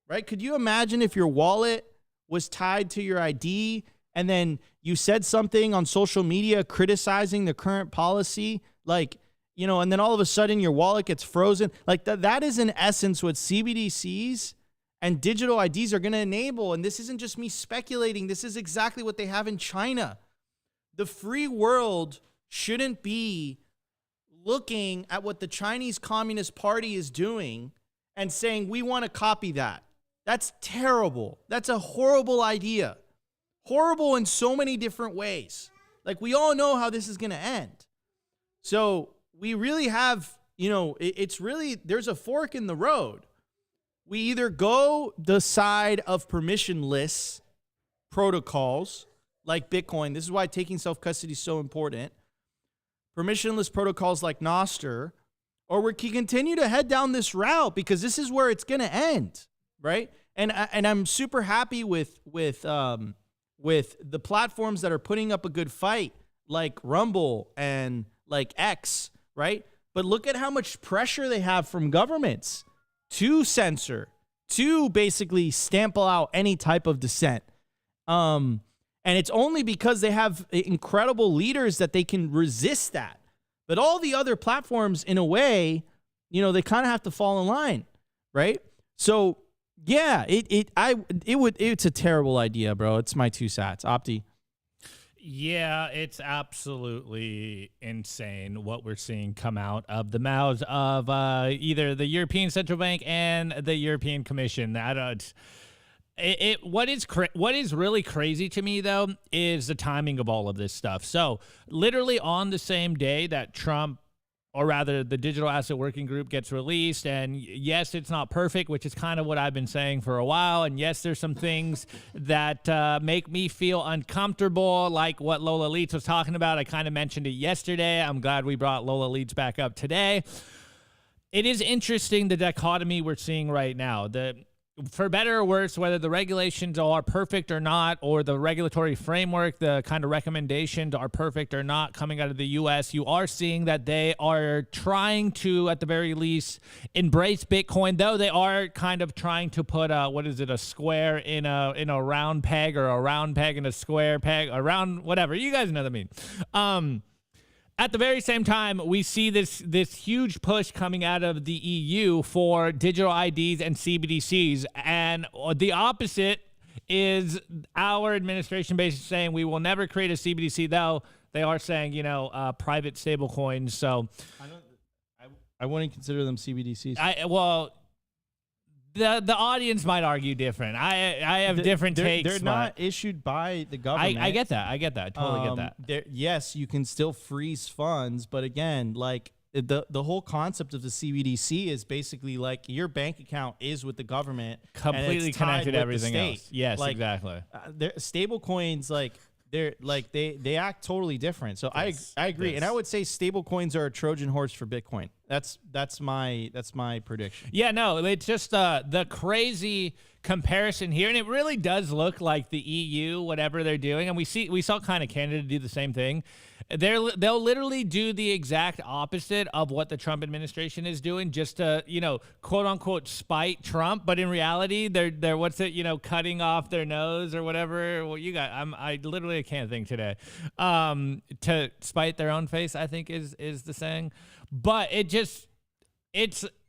right? Could you imagine if your wallet was tied to your ID and then you said something on social media criticizing the current policy, like, you know, and then all of a sudden your wallet gets frozen? Like that is in essence what CBDCs and digital IDs are going to enable. And this isn't just me speculating. This is exactly what they have in China. The free world shouldn't be looking at what the Chinese Communist Party is doing and saying, we want to copy that. That's terrible. That's a horrible idea. Horrible in so many different ways. Like we all know how this is going to end. So we really have, you know, it's really, there's a fork in the road. We either go the side of permissionless protocols like Bitcoin. This is why taking self-custody is so important. Permissionless protocols like Nostr, or we can continue to head down this route because this is where it's going to end, right? And I'm super happy with the platforms that are putting up a good fight, like Rumble and like X, right? But look at how much pressure they have from governments to censor, to basically stamp out any type of dissent. And it's only because they have incredible leaders that they can resist that. But all the other platforms, in a way, you know, they kind of have to fall in line, right? So yeah, it's a terrible idea, bro. It's my 2 cents. Opti. Yeah, it's absolutely insane what we're seeing come out of the mouths of either the European Central Bank and the European Commission. What is really crazy to me, though, is the timing of all of this stuff. So literally on the same day that Trump, or rather the Digital Asset Working Group, gets released, and yes, it's not perfect, which is kind of what I've been saying for a while, and yes, there's some things that make me feel uncomfortable, like what Lola Leeds was talking about. I kind of mentioned it yesterday. I'm glad we brought Lola Leeds back up today. It is interesting, the dichotomy we're seeing right now. For better or worse, whether the regulations are perfect or not, or the regulatory framework, the kind of recommendations are perfect or not coming out of the U.S., you are seeing that they are trying to, at the very least, embrace Bitcoin, though they are kind of trying to put a square in a round peg, or a round peg in a square peg, a round, whatever. You guys know what I mean. At the very same time, we see this huge push coming out of the EU for digital IDs and CBDCs. And the opposite is our administration basically saying we will never create a CBDC, though they are saying, you know, private stable coins. So I wouldn't consider them CBDCs. The audience might argue different. I have different takes. They're not issued by the government. I get that. I totally get that. Yes, you can still freeze funds, but again, like the whole concept of the CBDC is basically like your bank account is with the government, completely connected to everything else. Yes, like, exactly. Stable coins, like they act totally different. So I agree, and I would say stable coins are a Trojan horse for Bitcoin. That's my prediction. Yeah, no, it's just the crazy comparison here, and it really does look like the EU, whatever they're doing, and we saw kind of Canada do the same thing. They'll literally do the exact opposite of what the Trump administration is doing, just to, quote unquote spite Trump, but in reality they're cutting off their nose or whatever. Well, you got I literally can't think today. To spite their own face, I think is the saying. But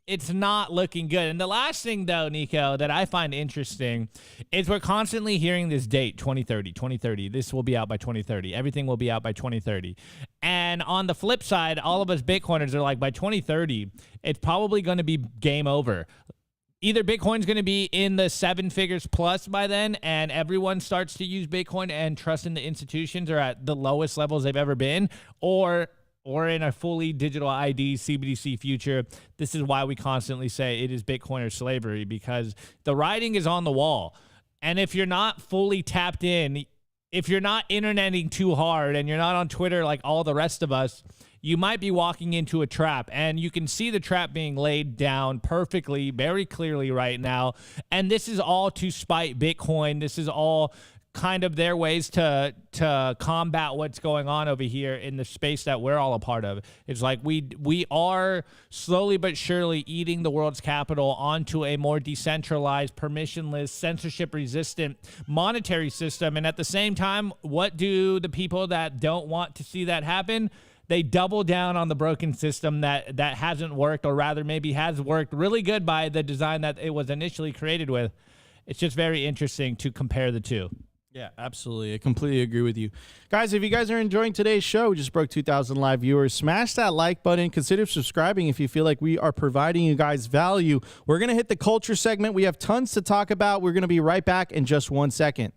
it's not looking good. And the last thing, though, Nico, that I find interesting is we're constantly hearing this date, 2030. This will be out by 2030. Everything will be out by 2030. And on the flip side, all of us Bitcoiners are like, by 2030, it's probably going to be game over. Either Bitcoin's going to be in the 7 figures plus by then, and everyone starts to use Bitcoin and trust in the institutions are at the lowest levels they've ever been, or in a fully digital ID CBDC future. This is why we constantly say it is Bitcoin or slavery, because the writing is on the wall. And if you're not fully tapped in, if you're not interneting too hard and you're not on Twitter like all the rest of us, you might be walking into a trap. And you can see the trap being laid down perfectly, very clearly right now. And this is all to spite Bitcoin. This is all kind of their ways to combat what's going on over here in the space that we're all a part of. It's like we are slowly but surely eating the world's capital onto a more decentralized, permissionless, censorship-resistant monetary system. And at the same time, what do the people that don't want to see that happen? They double down on the broken system that hasn't worked, or rather maybe has worked really good by the design that it was initially created with. It's just very interesting to compare the two. Yeah, absolutely. I completely agree with you. Guys, if you guys are enjoying today's show, we just broke 2,000 live viewers. Smash that like button. Consider subscribing if you feel like we are providing you guys value. We're going to hit the culture segment. We have tons to talk about. We're going to be right back in just 1 second.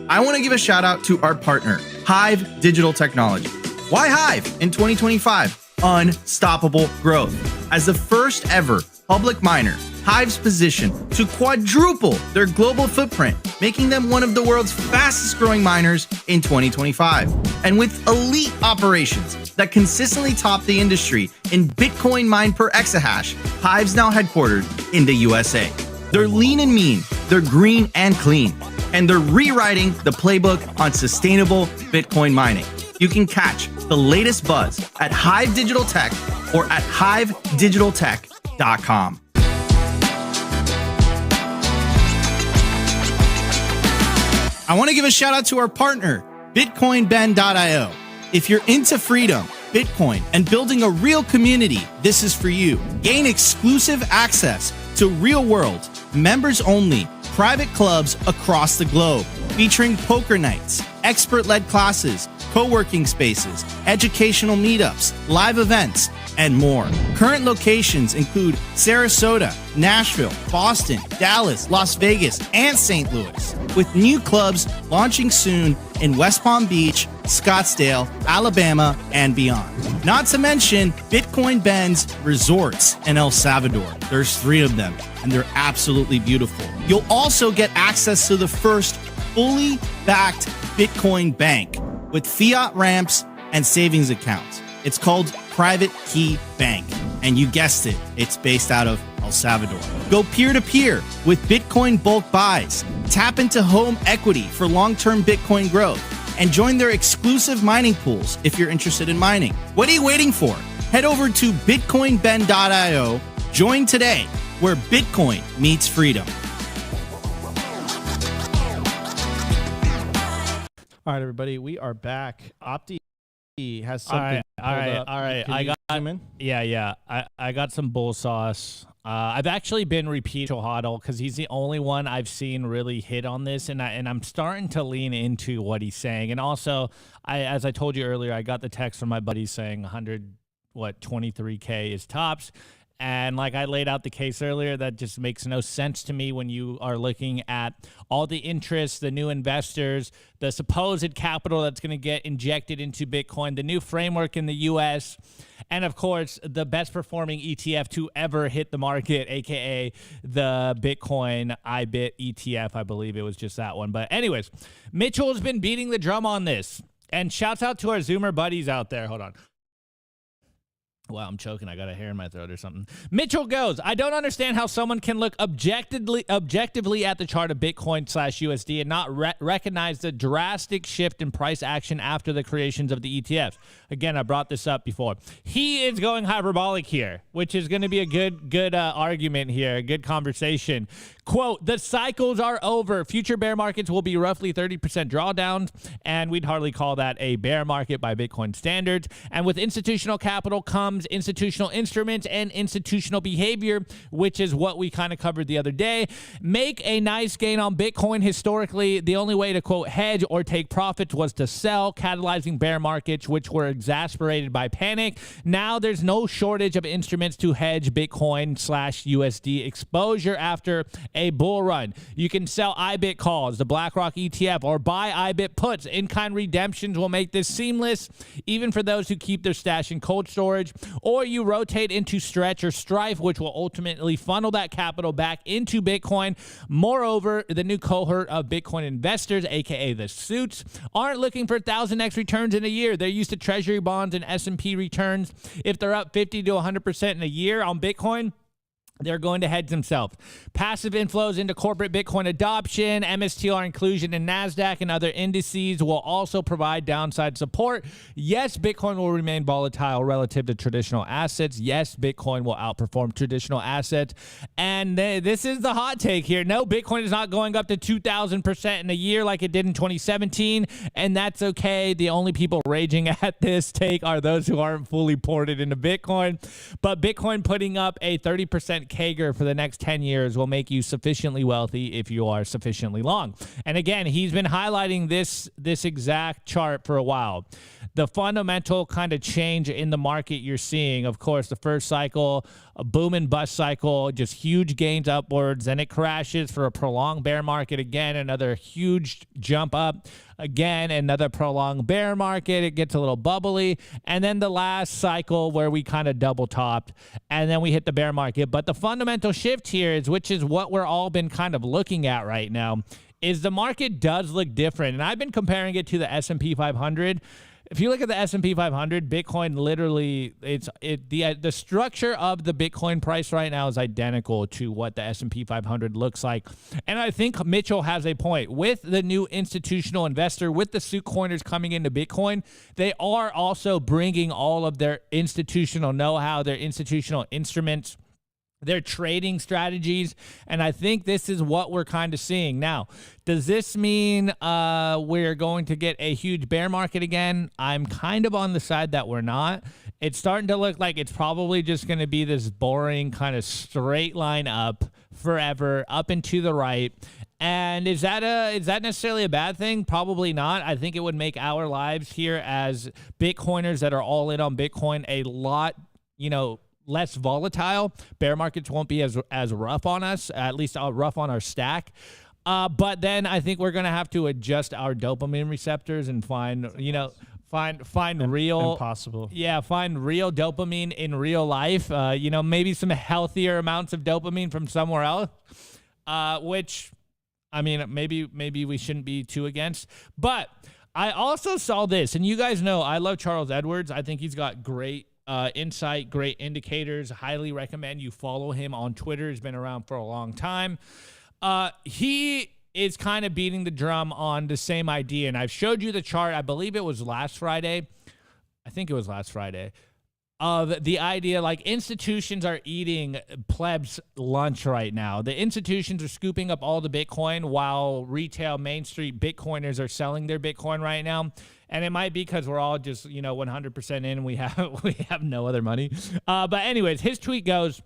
I want to give a shout out to our partner, HIVE Digital Technology. Why HIVE in 2025? Unstoppable growth. As the first ever public miner, HIVE's position to quadruple their global footprint, making them one of the world's fastest growing miners in 2025. And with elite operations that consistently top the industry in Bitcoin mined per exahash, HIVE's now headquartered in the USA. They're lean and mean, they're green and clean, and they're rewriting the playbook on sustainable Bitcoin mining. You can catch the latest buzz at HIVE Digital Tech or at HIVEDigitalTech.com. I want to give a shout out to our partner, BitcoinBend.io. If you're into freedom, Bitcoin, and building a real community, this is for you. Gain exclusive access to real-world, members-only, private clubs across the globe, featuring poker nights, expert-led classes, co-working spaces, educational meetups, live events, and more. Current locations include Sarasota, Nashville, Boston, Dallas, Las Vegas, and St. Louis, with new clubs launching soon in West Palm Beach, Scottsdale, Alabama, and beyond. Not to mention Bitcoin Bend's resorts in El Salvador. There's 3 of them, and they're absolutely beautiful. You'll also get access to the first fully backed Bitcoin bank with fiat ramps and savings accounts. It's called Private Key Bank, and you guessed it, it's based out of El Salvador. Go peer-to-peer with Bitcoin bulk buys, tap into home equity for long-term Bitcoin growth, and join their exclusive mining pools if you're interested in mining. What are you waiting for? Head over to BitcoinBend.io, join today, where Bitcoin meets freedom. All right, everybody, we are back. Opti has something. All right. I got some bull sauce. I've actually been repeating Hodl because he's the only one I've seen really hit on this, and I'm starting to lean into what he's saying. And also, as I told you earlier, I got the text from my buddy saying 23K is tops. And like I laid out the case earlier, that just makes no sense to me when you are looking at all the interest, the new investors, the supposed capital that's going to get injected into Bitcoin, the new framework in the U.S., and of course, the best performing ETF to ever hit the market, aka the Bitcoin IBIT ETF. I believe it was just that one. But anyways, Mitchell has been beating the drum on this. And shouts out to our Zoomer buddies out there. Hold on. Wow, I'm choking. I got a hair in my throat or something. Mitchell goes, I don't understand how someone can look objectively at the chart of Bitcoin/USD and not recognize the drastic shift in price action after the creations of the ETFs. Again, I brought this up before. He is going hyperbolic here, which is going to be a good argument here, a good conversation. Quote, the cycles are over. Future bear markets will be roughly 30% drawdowns, and we'd hardly call that a bear market by Bitcoin standards. And with institutional capital comes institutional instruments and institutional behavior, which is what we kind of covered the other day. Make a nice gain on Bitcoin. Historically, the only way to, quote, hedge or take profits was to sell, catalyzing bear markets, which were exasperated by panic. Now there's no shortage of instruments to hedge Bitcoin/USD exposure after a bull run. You can sell IBIT calls, the BlackRock ETF, or buy IBIT puts. In-kind redemptions will make this seamless, even for those who keep their stash in cold storage. Or you rotate into Stretch or Strife, which will ultimately funnel that capital back into Bitcoin. Moreover, the new cohort of Bitcoin investors, aka the suits, aren't looking for 1,000x returns in a year. They're used to treasury bonds and S&P returns. If they're up 50 to 100% in a year on Bitcoin, they're going to hedge themselves. Passive inflows into corporate Bitcoin adoption, MSTR inclusion in NASDAQ and other indices will also provide downside support. Yes, Bitcoin will remain volatile relative to traditional assets. Yes, Bitcoin will outperform traditional assets. And this is the hot take here. No, Bitcoin is not going up to 2,000% in a year like it did in 2017, and that's okay. The only people raging at this take are those who aren't fully ported into Bitcoin. But Bitcoin putting up a 30% CAGR for the next 10 years will make you sufficiently wealthy if you are sufficiently long. And again, he's been highlighting this exact chart for a while. The fundamental kind of change in the market you're seeing, of course, the first cycle, a boom and bust cycle, just huge gains upwards, then it crashes for a prolonged bear market again, another huge jump up, again, another prolonged bear market, it gets a little bubbly, and then the last cycle where we kind of double topped, and then we hit the bear market. But the fundamental shift here is, which is what we're all been kind of looking at right now, is the market does look different. And I've been comparing it to the S&P 500. If you look at the S&P 500, Bitcoin literally, the structure of the Bitcoin price right now is identical to what the S&P 500 looks like. And I think Mitchell has a point. With the new institutional investor, with the suit coiners coming into Bitcoin, they are also bringing all of their institutional know-how, their institutional instruments, their trading strategies, and I think this is what we're kind of seeing. Now, does this mean we're going to get a huge bear market again? I'm kind of on the side that we're not. It's starting to look like it's probably just going to be this boring kind of straight line up forever, up and to the right. And is that necessarily a bad thing? Probably not. I think it would make our lives here as Bitcoiners that are all in on Bitcoin a lot, less volatile. Bear markets won't be as rough on us, at least rough on our stack. But then I think we're going to have to adjust our dopamine receptors and find real impossible. Yeah, find real dopamine in real life. Maybe some healthier amounts of dopamine from somewhere else, which, I mean, maybe we shouldn't be too against. But I also saw this, and you guys know I love Charles Edwards. I think he's got great insight, great indicators. Highly recommend you follow him on Twitter. He's been around for a long time. He is kind of beating the drum on the same idea, and I've showed you the chart. I believe it was last Friday. I think it was last Friday. Of the idea, like, institutions are eating plebs lunch right now. The institutions are scooping up all the Bitcoin while retail Main Street Bitcoiners are selling their Bitcoin right now. And it might be because we're all just, 100% in and we have no other money. But anyways, his tweet goes,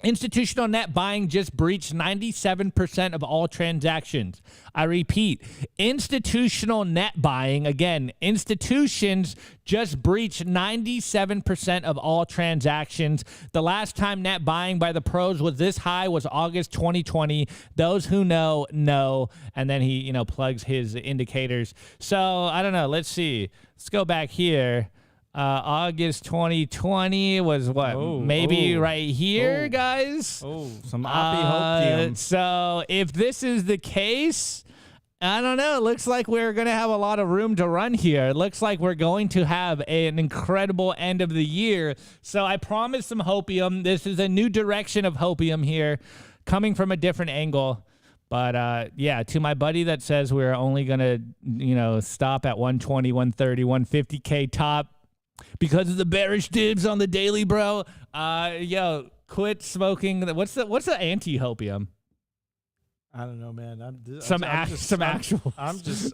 Institutional net buying just breached 97% of all transactions. I repeat, institutional net buying, again, institutions just breached 97% of all transactions. The last time net buying by the pros was this high was August 2020. Those who know, know. And then he, plugs his indicators. So, I don't know. Let's see. Let's go back here. August 2020 was what? Maybe right here, guys. Some hopium. So if this is the case, I don't know. It looks like we're going to have a lot of room to run here. It looks like we're going to have an incredible end of the year. So I promise some hopium. This is a new direction of hopium here, coming from a different angle. But, yeah, to my buddy that says we're only going to, stop at 120, 130, 150K top, because of the bearish dibs on the daily, bro. Yo, quit smoking. What's the anti-hopium? I don't know, man. Some actual drugs.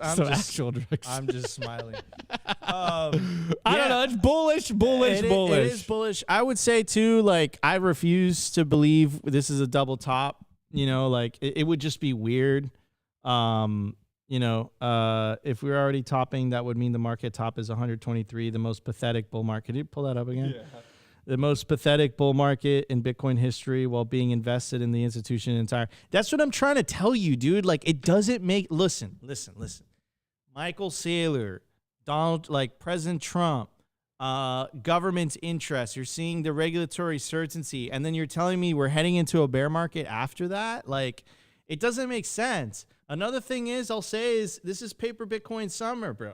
I'm just smiling. I don't know. It's bullish. It is bullish. I would say too, like, I refuse to believe this is a double top. It would just be weird. If we're already topping, that would mean the market top is 123, the most pathetic bull market. Can you pull that up again? Yeah. The most pathetic bull market in Bitcoin history while being invested in the institution entire. That's what I'm trying to tell you, dude. Like, it doesn't make, listen. Michael Saylor, President Trump, government's interest. You're seeing the regulatory certainty. And then you're telling me we're heading into a bear market after that? Like, it doesn't make sense. Another thing I'll say is this is paper Bitcoin summer, bro.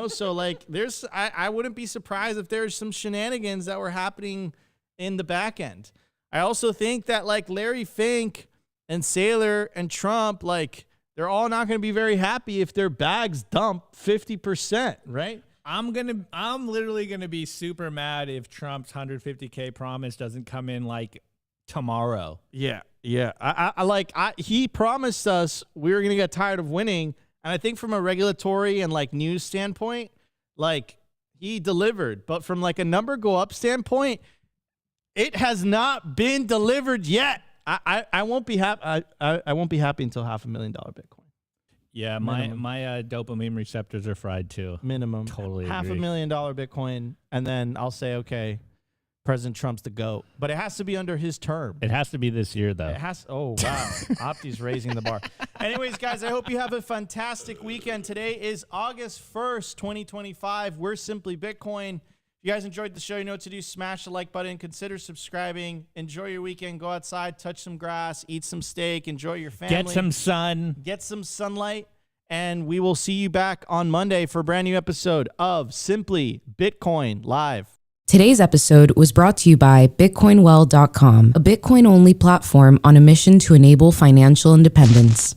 So like I wouldn't be surprised if there's some shenanigans that were happening in the back end. I also think that like Larry Fink and Saylor and Trump, like they're all not going to be very happy if their bags dump 50%, right? I'm literally going to be super mad if Trump's 150K promise doesn't come in like tomorrow. Yeah. He promised us we were going to get tired of winning. And I think from a regulatory and like news standpoint, like he delivered, but from like a number go up standpoint, it has not been delivered yet. I won't be happy. I won't be happy until $500,000 Bitcoin. Yeah. My dopamine receptors are fried too. Minimum. Totally agree. $500,000 Bitcoin. And then I'll say, okay, President Trump's the GOAT, but it has to be under his term. It has to be this year, though. Oh, wow. Opti's raising the bar. Anyways, guys, I hope you have a fantastic weekend. Today is August 1st, 2025. We're Simply Bitcoin. If you guys enjoyed the show, you know what to do. Smash the like button. Consider subscribing. Enjoy your weekend. Go outside, touch some grass, eat some steak, enjoy your family. Get some sun. Get some sunlight. And we will see you back on Monday for a brand new episode of Simply Bitcoin Live. Today's episode was brought to you by BitcoinWell.com, a Bitcoin-only platform on a mission to enable financial independence.